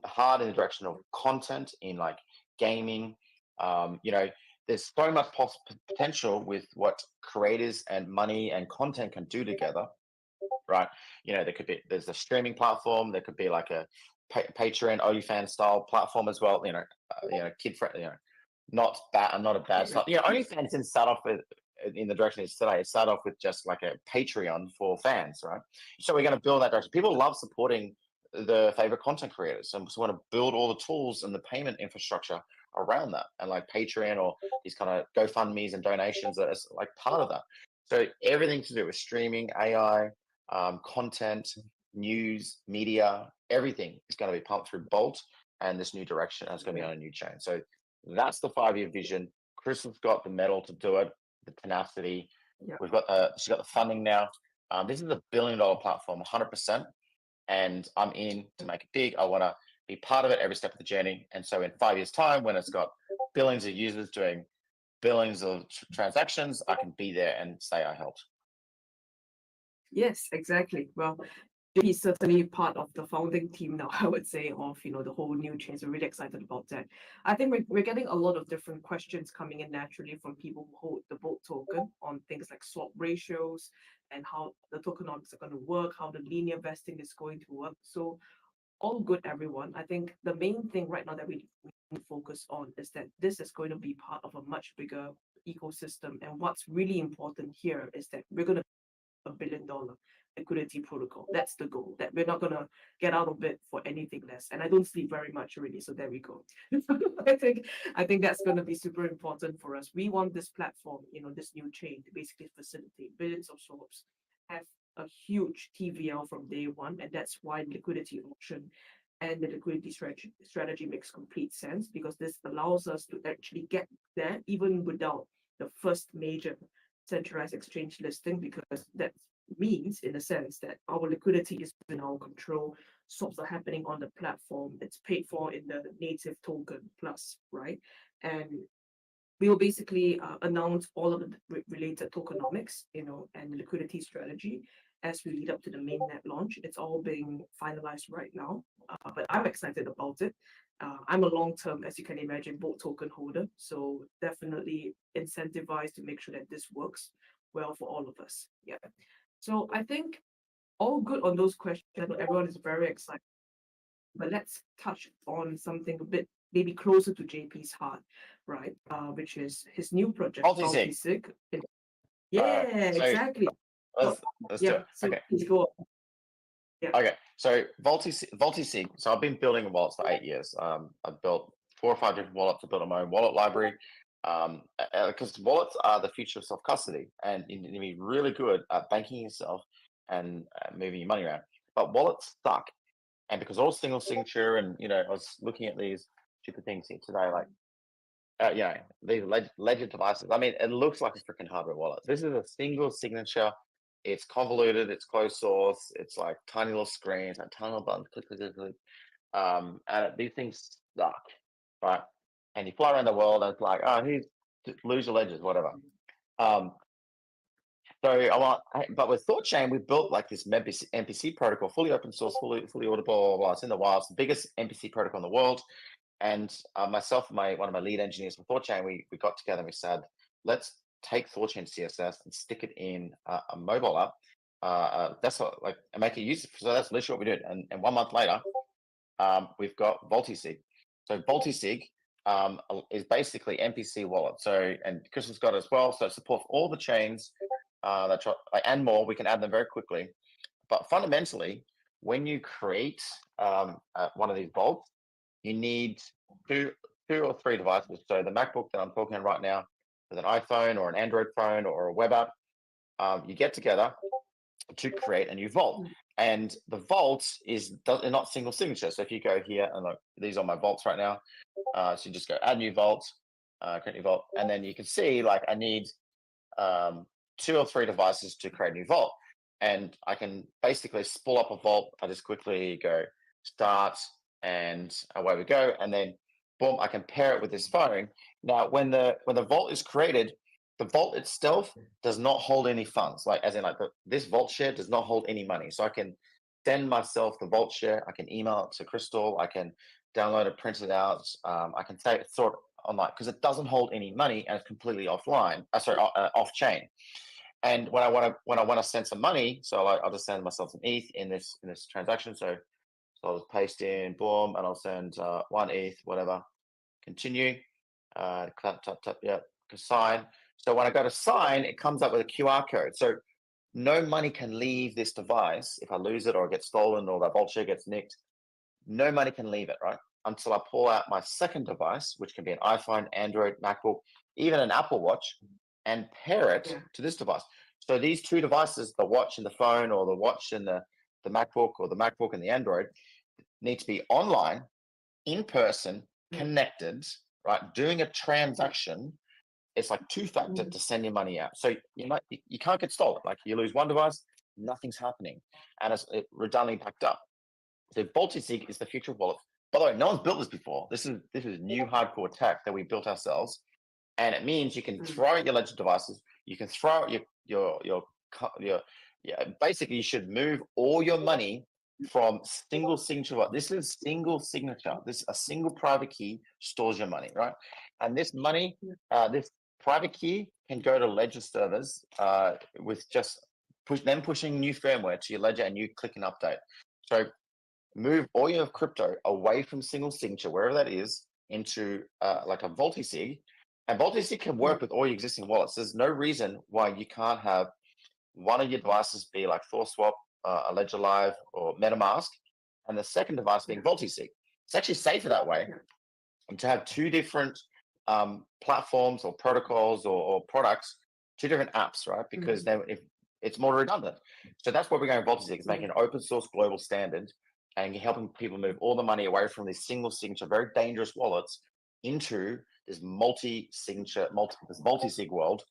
hard in the direction of content in like gaming. There's so much potential with what creators and money and content can do together, right? There's a streaming platform. There could be like a Patreon, OnlyFans style platform as well. Kid friendly. Not bad. Not a bad style. OnlyFans didn't start off with in the direction it's today. It started off with just like a Patreon for fans, right? So we're going to build that direction. People love supporting the favorite content creators, and so we want to build all the tools and the payment infrastructure around that, and like Patreon or these kind of GoFundMe's and donations as like part of that. So everything to do with streaming, AI, content, news, media, everything is going to be pumped through Bolt and this new direction, and it's going to be on a new chain. So that's the 5-year vision. Crystal's got the metal to do it, the tenacity. Yeah. She's got the funding now. This is a $1 billion platform, 100%. And I'm in to make it big. I want to be part of it every step of the journey. And so in 5 years' time, when it's got billions of users doing billions of transactions, I can be there and say I helped. Yes, exactly. Well, he's certainly part of the founding team now, I would say, of the whole new change. We're really excited about that. I think we're getting a lot of different questions coming in naturally from people who hold the Bolt token on things like swap ratios and how the tokenomics are going to work, how the linear vesting is going to work. So all good, everyone. I think the main thing right now that we need to focus on is that this is going to be part of a much bigger ecosystem. And what's really important here is that we're going to $1 billion liquidity protocol. That's the goal, that we're not going to get out of it for anything less. And I don't sleep very much already, so there we go. I think that's going to be super important for us. We want this platform, this new chain, to basically facilitate billions of swaps, have a huge TVL from day one, and that's why liquidity auction and the liquidity strategy makes complete sense, because this allows us to actually get there even without the first major centralized exchange listing, because that means, in a sense, that our liquidity is in our control. Swaps are happening on the platform. It's paid for in the native token plus, right? And we will basically announce all of the related tokenomics, and liquidity strategy as we lead up to the mainnet launch. It's all being finalized right now, but I'm excited about it. I'm a long-term, as you can imagine, Bolt token holder, so definitely incentivized to make sure that this works well for all of us. Yeah. So I think all good on those questions. Everyone is very excited, but let's touch on something a bit maybe closer to JP's heart, right? Which is his new project, Multi-sig. Yeah, exactly. Let's do it. So okay. please go on. Yeah. Okay. So Multi-sig. So I've been building wallets for 8 years. I've built 4 or 5 different wallets. I've built my own wallet library. Because wallets are the future of self-custody, and you need to be really good at banking yourself and moving your money around. But wallets suck. And because all single signature, and I was looking at these stupid things here today, like these ledger devices. I mean, it looks like a freaking hardware wallet. This is a single signature. It's convoluted. It's closed source. It's like tiny little screens, like tiny little buttons. Click, click, click, click. And these things suck, right? And you fly around the world, and it's like, oh, lose your ledgers, whatever. But with ThoughtChain, we built like this MPC protocol, fully open source, fully audible, blah, blah, blah. It's in the wild. It's the biggest MPC protocol in the world. And myself and one of my lead engineers for ThoughtChain, we got together and we said, let's take ThoughtChain CSS and stick it in a mobile app. That's what, like, and make it useful. So that's literally what we did. And 1 month later, we've got Multi-sig. So Multi-sig is basically MPC wallet. So, and Crystal's got it as well. So it supports all the chains and more. We can add them very quickly. But fundamentally, when you create one of these vaults, you need two or three devices. So the MacBook that I'm talking on right now, with an iPhone or an Android phone or a web app, you get together to create a new vault. And the vault is not single signature. So if you go here and look, these are my vaults right now. So you just go add new vault, create new vault, and then you can see like I need 2 or 3 devices to create a new vault. And I can basically spool up a vault. I just quickly go start, and away we go. And then boom, I can pair it with this phone. Now, when the vault is created, the vault itself does not hold any funds. Like, as in, like this vault share does not hold any money. So I can send myself the vault share. I can email it to Crystal. I can download it, print it out. I can sort it online because it doesn't hold any money and it's completely offline. Off chain. And when I want to send some money, so I'll just send myself some ETH in this transaction. So I'll just paste in, boom, and I'll send 1 ETH, whatever. Continue. Tap, yeah, sign. So when I go to sign, it comes up with a QR code. So no money can leave this device if I lose it or it gets stolen or that vault share gets nicked. No money can leave it, right? Until I pull out my second device, which can be an iPhone, Android, MacBook, even an Apple Watch, and pair it to this device. So these two devices, the watch and the phone, or the watch and the MacBook, or the MacBook and the Android, need to be online, in person, connected, right? Doing a transaction. It's like two-factor to send your money out. So you can't get stolen. Like you lose one device, nothing's happening, and it's redundantly packed up. So Multisig is the future of wallets. By the way, no one's built this before. This is new hardcore tech that we built ourselves, and it means you can throw out your ledger devices. You can throw out your basically you should move all your money from single signature. This is single signature. A single private key stores your money, right? And this money, this private key can go to ledger servers with just pushing new firmware to your ledger, and you click an update. So move all your crypto away from single signature, wherever that is, into like a Multisig. And Multisig can work with all your existing wallets. There's no reason why you can't have one of your devices be like ThorSwap, a Ledger Live, or MetaMask, and the second device being Multisig. It's actually safer that way. And to have two different platforms or protocols or products, two different apps, right? Because if it's more redundant. So that's what we're going with Multisig, is making an open source global standard and helping people move all the money away from these single signature, very dangerous wallets into this multi-signature, this Multisig world,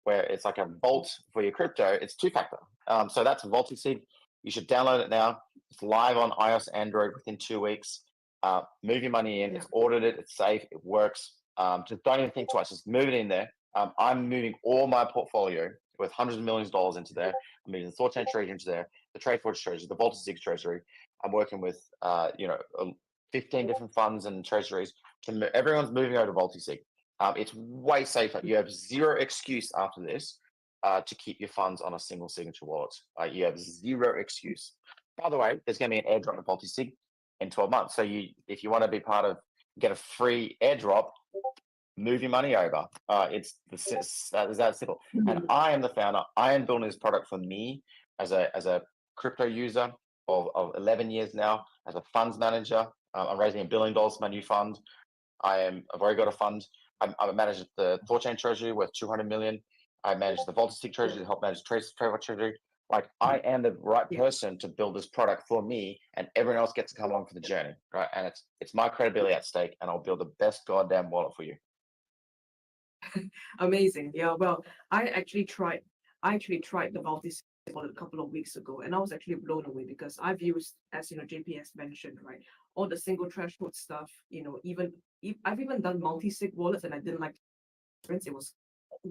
where it's like a vault for your crypto. It's two-factor. So that's Multisig. You should download it now. It's live on iOS, Android within 2 weeks. Move your money in. It's audited. It's safe. It works. Just don't even think twice. Just move it in there. I'm moving all my portfolio with hundreds of millions of dollars into there. I'm moving the Thorchain Treasury into there, the TradeForge Treasury, the Multisig Treasury. I'm working with 15 different funds and treasuries. Everyone's moving over to Multisig. It's way safer. You have zero excuse after this to keep your funds on a single signature wallet. You have zero excuse. By the way, there's going to be an airdrop of Multisig in 12 months. So if you want to be get a free airdrop, move your money over. It's that simple. And I am the founder. I am building this product for me as a crypto user of 11 years now, as a funds manager. I'm raising $1 billion for my new fund. I've already got a fund. I manage the Thorchain Treasury worth $200 million. I manage the Multisig Treasury to help manage TradeForge Treasury. Like, I am the right person to build this product for me, and everyone else gets to come along for the journey, right? And it's my credibility at stake, and I'll build the best goddamn wallet for you. Amazing. Yeah. Well, I actually tried the Multisig wallet a couple of weeks ago, and I was actually blown away because I've used, as JP has mentioned, right, all the single threshold stuff. I've even done Multisig wallets, and I didn't like the experience. It was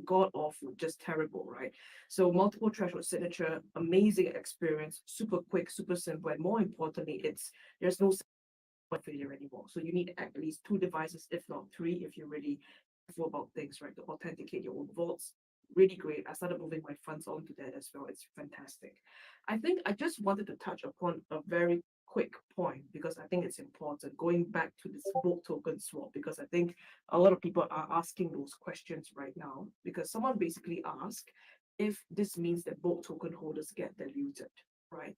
god awful, just terrible, right? So multiple threshold signature, amazing experience, super quick, super simple, and more importantly, there's no failure anymore. So you need at least 2 devices, if not 3, if you're really careful about things, right, to authenticate your own vaults. Really great. I started moving my funds onto that as well. It's fantastic. I think I just wanted to touch upon a very quick point because I think it's important, going back to this bulk token swap, because I think a lot of people are asking those questions right now, because someone basically asked if this means that bulk token holders get diluted, right?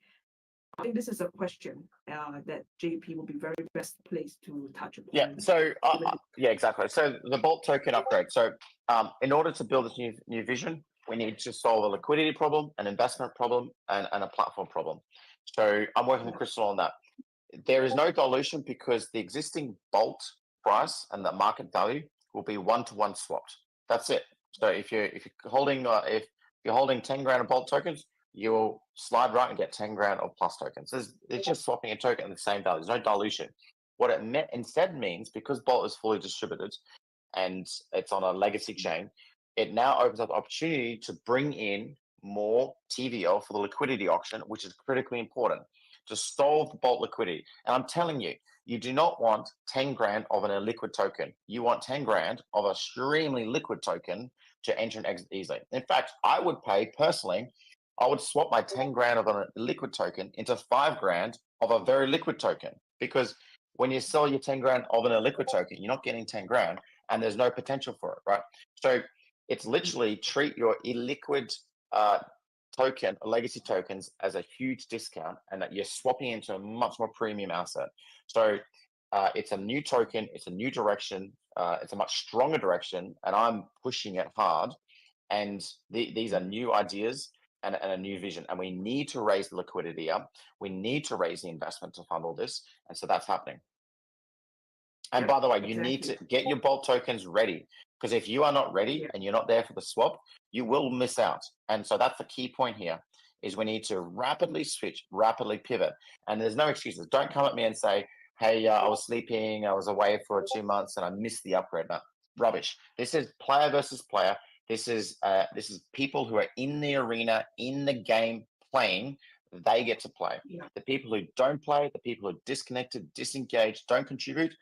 I think this is a question that JP will be very best placed to touch upon. Yeah. So exactly. So the bulk token upgrade. So in order to build this new vision, we need to solve a liquidity problem, an investment problem, and a platform problem. So I'm working with Crystal on that. There is no dilution because the existing bolt price and the market value will be 1-to-1 swapped. That's it. So if you're holding 10 grand of bolt tokens, you'll slide right and get 10 grand of plus tokens. It's just swapping a token at the same value. There's no dilution. What it instead means, because bolt is fully distributed and it's on a legacy chain, it now opens up the opportunity to bring in more TVL for the liquidity auction, which is critically important to solve the Bolt liquidity. And I'm telling you, you do not want 10 grand of an illiquid token. You want 10 grand of a extremely liquid token to enter and exit easily. In fact, I would pay personally, I would swap my 10 grand of a liquid token into 5 grand of a very liquid token, because when you sell your 10 grand of an illiquid token, you're not getting 10 grand and there's no potential for it, right? So it's literally treat your illiquid token, legacy tokens, as a huge discount, and that you're swapping into a much more premium asset. So it's a new token, it's a new direction, it's a much stronger direction, and I'm pushing it hard. And these are new ideas and a new vision, and we need to raise the liquidity up. We need to raise the investment to fund all this, and so that's happening. And by the way, you need to get your Bolt tokens ready, because if you are not ready and you're not there for the swap, you will miss out. And so that's the key point here, is we need to rapidly switch, rapidly pivot. And there's no excuses. Don't come at me and say, hey, I was sleeping, I was away for 2 months and I missed the upgrade. No, rubbish. This is player versus player. This is people who are in the arena, in the game, playing. They get to play. The people who don't play, the people who are disconnected, disengaged, don't contribute,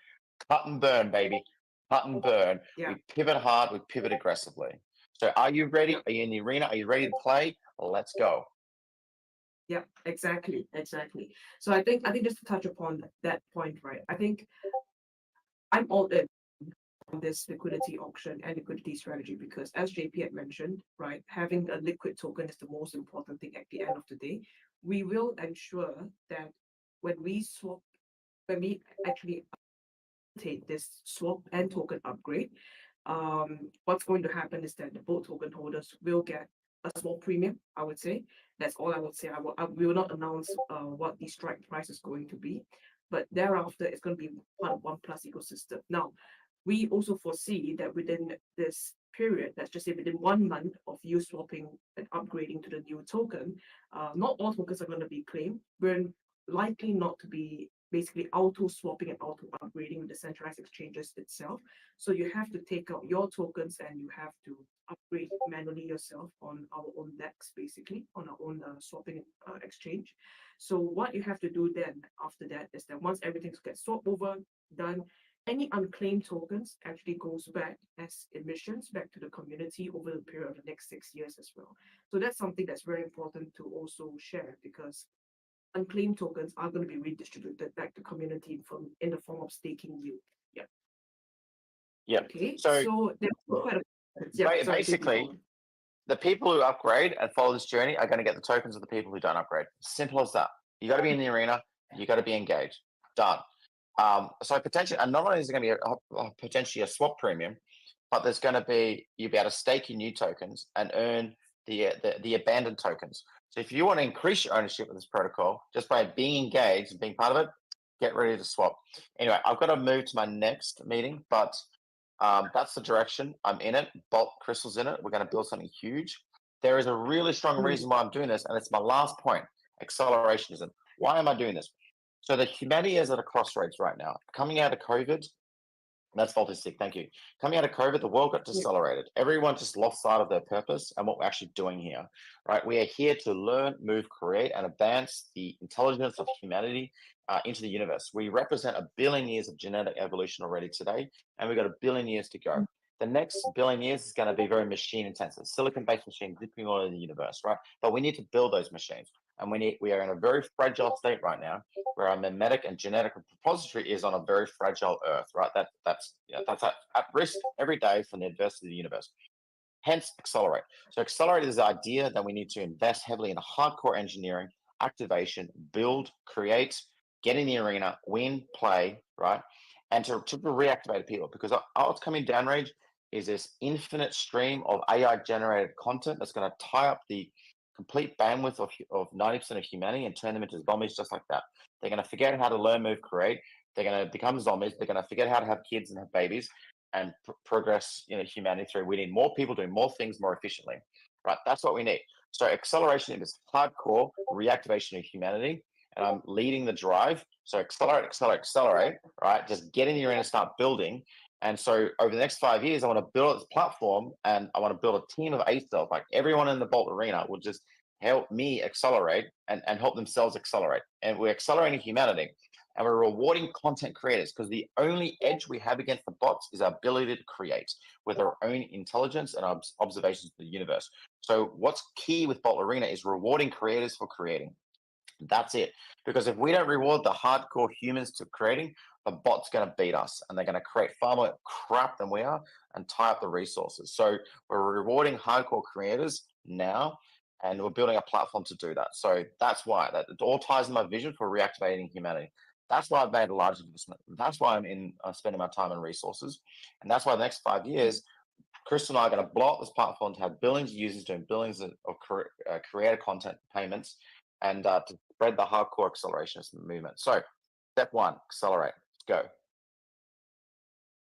cut and burn, baby. Cut and burn. We pivot hard, we pivot aggressively. So are you ready? Are you in the arena? Are you ready to play? Let's go. Yeah, exactly. So I think just to touch upon that point, right? I think I'm all in on this liquidity auction and liquidity strategy, because as JP had mentioned, right, having a liquid token is the most important thing at the end of the day. We will ensure that when we actually take this swap and token upgrade, what's going to happen is that the both token holders will get a small premium, I would say. That's all I would say. I will not announce what the strike price is going to be, but thereafter it's going to be part of OnePlus ecosystem. Now, we also foresee that within this period, let's just say within 1 month of you swapping and upgrading to the new token, not all tokens are going to be claimed. We're likely not to be basically auto swapping and auto upgrading with the centralized exchanges itself. So you have to take out your tokens and you have to upgrade manually yourself on our own DEX, basically on our own swapping exchange. So what you have to do then after that is that once everything gets swapped over, done, any unclaimed tokens actually goes back as emissions back to the community over the period of the next 6 years as well. So that's something that's very important to also share, because unclaimed tokens are going to be redistributed back to community in the form of staking yield. Yeah. Okay. So there's quite a basically, the people who upgrade and follow this journey are going to get the tokens of the people who don't upgrade. Simple as that. You got to be in the arena. You got to be engaged. Done. So potentially, and not only is there going to be potentially a swap premium, but there's going to be, you'll be able to stake your new tokens and earn the abandoned tokens. So if you want to increase your ownership of this protocol just by being engaged and being part of it, get ready to swap. Anyway, I've got to move to my next meeting, but that's the direction. I'm in it. Bolt Crystal's in it. We're going to build something huge. There is a really strong reason why I'm doing this, and it's my last point: accelerationism. Why am I doing this? So the humanity is at a crossroads right now. Coming out of COVID, that's fantastic. Thank you. Coming out of COVID, the world got decelerated. Everyone just lost sight of their purpose and what we're actually doing here, right? We are here to learn, move, create, and advance the intelligence of humanity into the universe. We represent 1 billion years of genetic evolution already today, and we've got 1 billion years to go. The next 1 billion years is going to be very machine intensive, silicon-based machines zipping all over the universe, right? But we need to build those machines. And we are in a very fragile state right now, where our memetic and genetic repository is on a very fragile Earth, right? That's at risk every day from the adversity of the universe. Hence, accelerate. So accelerate is the idea that we need to invest heavily in hardcore engineering, activation, build, create, get in the arena, win, play, right? And to reactivate people, because what's coming downrange is this infinite stream of AI-generated content that's going to tie up the complete bandwidth of 90% of humanity and turn them into zombies just like that. They're going to forget how to learn, move, create. They're going to become zombies. They're going to forget how to have kids and have babies and progress humanity through. We need more people doing more things more efficiently, right? That's what we need. So acceleration is hardcore reactivation of humanity, and I'm leading the drive. So accelerate, right? Just get in the arena, start building. And so over the next 5 years, I want to build this platform, and I want to build a team of A-cells. Like everyone in the Bolt arena will just help me accelerate and help themselves accelerate. And we're accelerating humanity and we're rewarding content creators because the only edge we have against the bots is our ability to create with our own intelligence and observations of the universe. So what's key with Bot Arena is rewarding creators for creating. That's it. Because if we don't reward the hardcore humans to creating, the bot's going to beat us and they're going to create far more crap than we are and tie up the resources. So we're rewarding hardcore creators now and we're building a platform to do that. So that's why that it all ties in my vision for reactivating humanity. That's why I've made a large investment. That's why I'm spending my time and resources. And that's why the next 5 years, Crystal and I are going to blow up this platform to have billions of users doing billions of creator content payments and to spread the hardcore accelerationist movement. So step one, accelerate. Let's go.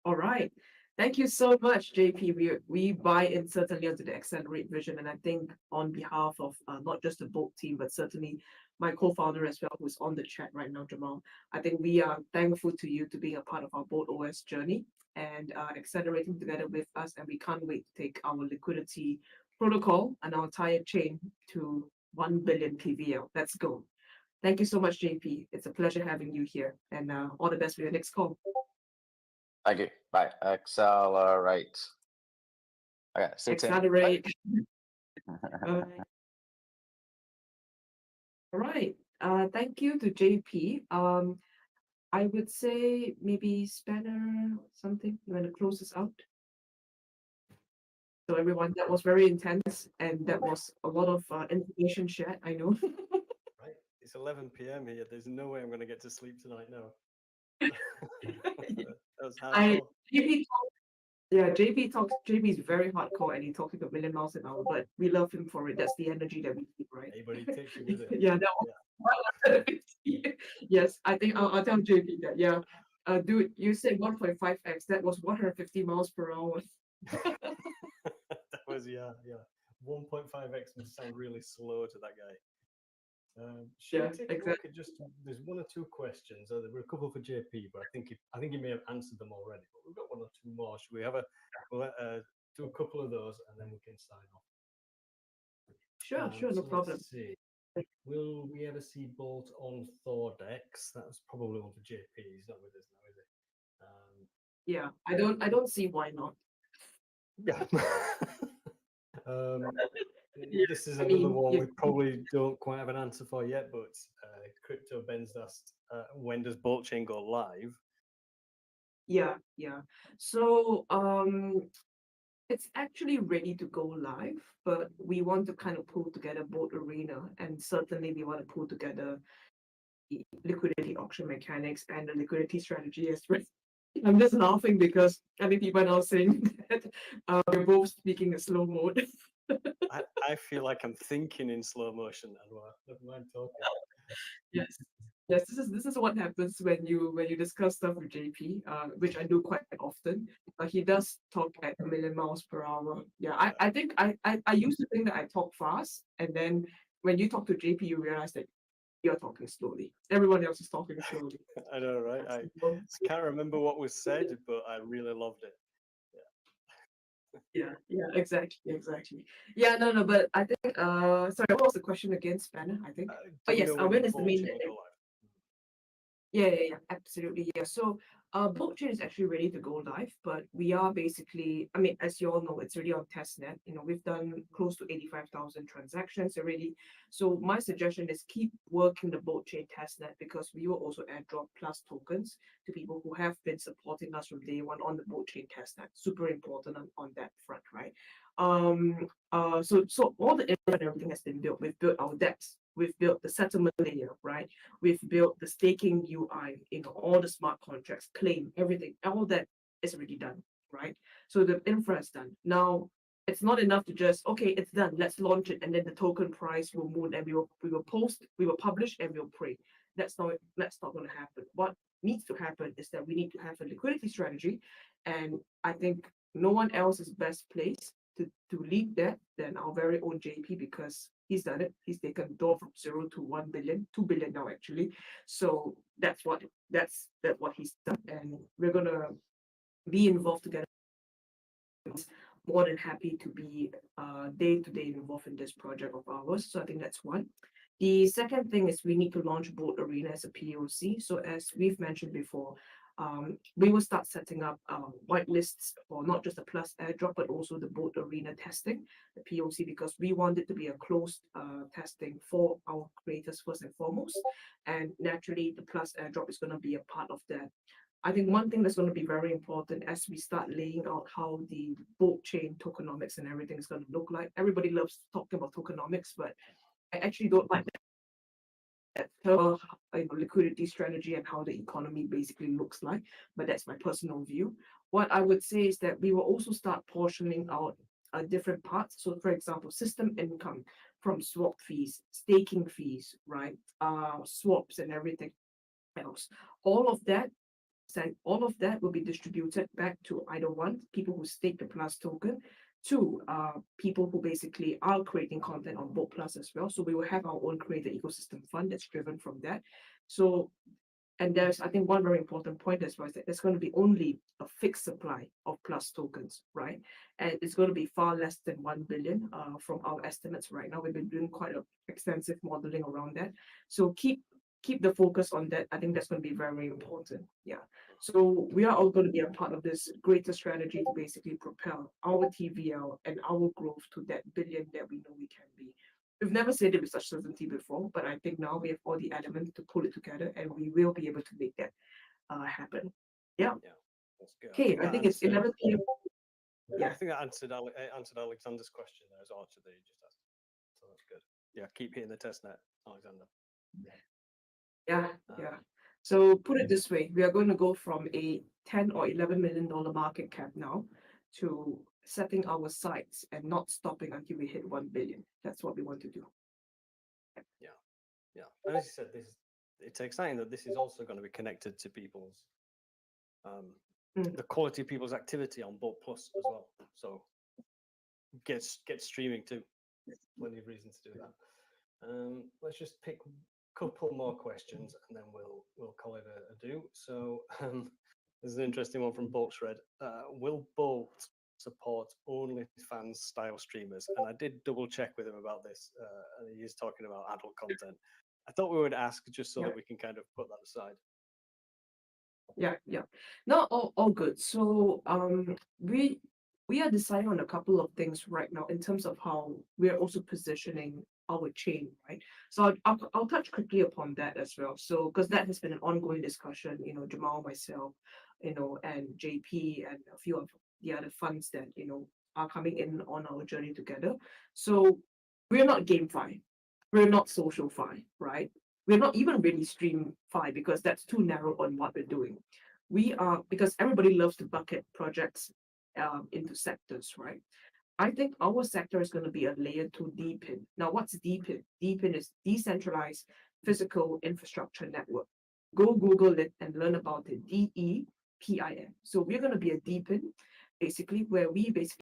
All right. Thank you so much, JP. We buy in certainly onto the Accelerate vision. And I think on behalf of not just the boat team, but certainly my co-founder as well, who's on the chat right now, Jamal, I think we are thankful to you to being a part of our Boat OS journey and accelerating together with us. And we can't wait to take our liquidity protocol and our entire chain to 1 billion PVL. Let's go. Thank you so much, JP. It's a pleasure having you here and all the best for your next call. Thank you. Bye. Accelerate. Okay. See you soon. Accelerate. All right. Thank you to JP. I would say maybe Spanner something. You want to close this out? So everyone, that was very intense and that was a lot of information shared. I know. Right. It's 11 p.m. here. There's no way I'm going to get to sleep tonight now. That was hardcore. JP is very hardcore and he talks a million miles an hour, but we love him for it. That's the energy that we keep, right? Hey, but he takes you with it. Yeah, that was yes, I think I'll tell JP that. Yeah. Dude, you said 1.5x. That was 150 miles per hour. That was, yeah. 1.5x must sound really slow to that guy. Yeah, Take exactly. a look at there's one or two questions. There were a couple for JP, but I think he may have answered them already. But we've got one or two more. Should we have we'll do a couple of those and then we can sign off? Sure, no problem. Let's see. Will we ever see Bolt on Thor decks? That was probably one for JP. He's not with us now, is he? Yeah, I don't see why not. Yeah. This is another one we probably don't quite have an answer for yet, but Crypto Ben's asked, when does Bolt Chain go live? Yeah. So it's actually ready to go live, but we want to kind of pull together Boat Arena, and certainly we want to pull together the liquidity auction mechanics and the liquidity strategy as well. I'm just laughing because I think people are now saying that we're both speaking in slow mode. I feel like I'm thinking in slow motion, Anwar. Never mind talking. Yes, this is what happens when you discuss stuff with JP, which I do quite often. He does talk at a million miles per hour. Yeah, I think I used to think that I talk fast, and then when you talk to JP, you realize that you're talking slowly. Everyone else is talking slowly. I know, right? I can't remember what was said, but I really loved it. Yeah, exactly. Yeah, no, but I think sorry, what was the question again, Spanner? I think. But yes, when is the main event? Yeah, absolutely. Yeah. So blockchain is actually ready to go live, but we are basically, I mean, as you all know, it's already on testnet. We've done close to 85,000 transactions already. So my suggestion is keep working the blockchain testnet because we will also airdrop plus tokens to people who have been supporting us from day one on the blockchain testnet. Super important on that front, right? So all the infra and everything has been built. We've built our dEX. We've built the settlement layer, right? We've built the staking UI, all the smart contracts, claim, everything, all that is already done, right? So the infra is done. Now, it's not enough to just, okay, it's done, let's launch it, and then the token price will move, and we will post, we will publish, and we'll pray. That's not going to happen. What needs to happen is that we need to have a liquidity strategy, and I think no one else is best placed to lead that than our very own JP because he's done it. He's taken door from 0 to 1 billion, 2 billion now actually. So that's what he's done, and we're gonna be involved together more than happy to be day-to-day involved in this project of ours. So I think that's one. The second thing is we need to launch Boat Arena as a POC. So as we've mentioned before, we will start setting up whitelists for not just the Plus airdrop, but also the Boat Arena testing, the POC, because we want it to be a closed testing for our creators first and foremost. And naturally, the Plus airdrop is going to be a part of that. I think one thing that's going to be very important as we start laying out how the boat chain tokenomics and everything is going to look like. Everybody loves talking about tokenomics, but I actually don't like that liquidity strategy and how the economy basically looks like. But that's my personal view. What I would say is that we will also start portioning out different parts. So, for example, system income from swap fees, staking fees, right? Swaps and everything else. All of that will be distributed back to either one, people who stake the Plus token, two, people who basically are creating content on Boat Plus as well. So we will have our own creator ecosystem fund that's driven from that. So, and there's, I think, one very important point as well is that there's going to be only a fixed supply of Plus tokens, right? And it's going to be far less than 1 billion from our estimates right now. We've been doing quite an extensive modeling around that. So keep the focus on that. I think that's going to be very important. Yeah. So we are all going to be a part of this greater strategy to basically propel our TVL and our growth to that billion that we know we can be. We've never said it with such certainty before, but I think now we have all the elements to pull it together, and we will be able to make that happen. Yeah. Yeah, that's good. Okay. I think it's 11 p.m. Yeah, I think that answered Alexander's question there as well, actually, that you just asked. So that's good. Yeah, keep hitting the test net, Alexander. Yeah. So put it this way, we are going to go from a $10 or $11 million market cap now to setting our sights and not stopping until we hit 1 billion. That's what we want to do. Yeah. And as you said, it's exciting that this is also going to be connected to people's the quality of people's activity on Boat Plus as well. So get streaming too. Plenty of reasons to do that. Let's just pick a couple more questions and then we'll call it a do. So this is an interesting one from Boat Shred. Will Boat support OnlyFans style streamers? And I did double check with him about this, and he is talking about adult content. I thought we would ask just so that we can kind of put that aside. Yeah. No, all good. So we are deciding on a couple of things right now in terms of how we are also positioning our chain, right? So I'll touch quickly upon that as well. So because that has been an ongoing discussion, Jamal, myself, and JP and a few of the other funds that are coming in on our journey together. So we're not GameFi, we're not SocialFi, right? We're not even really StreamFi because that's too narrow on what we're doing. We are, because everybody loves to bucket projects into sectors, right? I think our sector is going to be a layer 2 DPIN. Now, what's DPIN? DPIN is decentralized physical infrastructure network. Go Google it and learn about it. DEPIN. So we're going to be a DPIN, basically, where we basically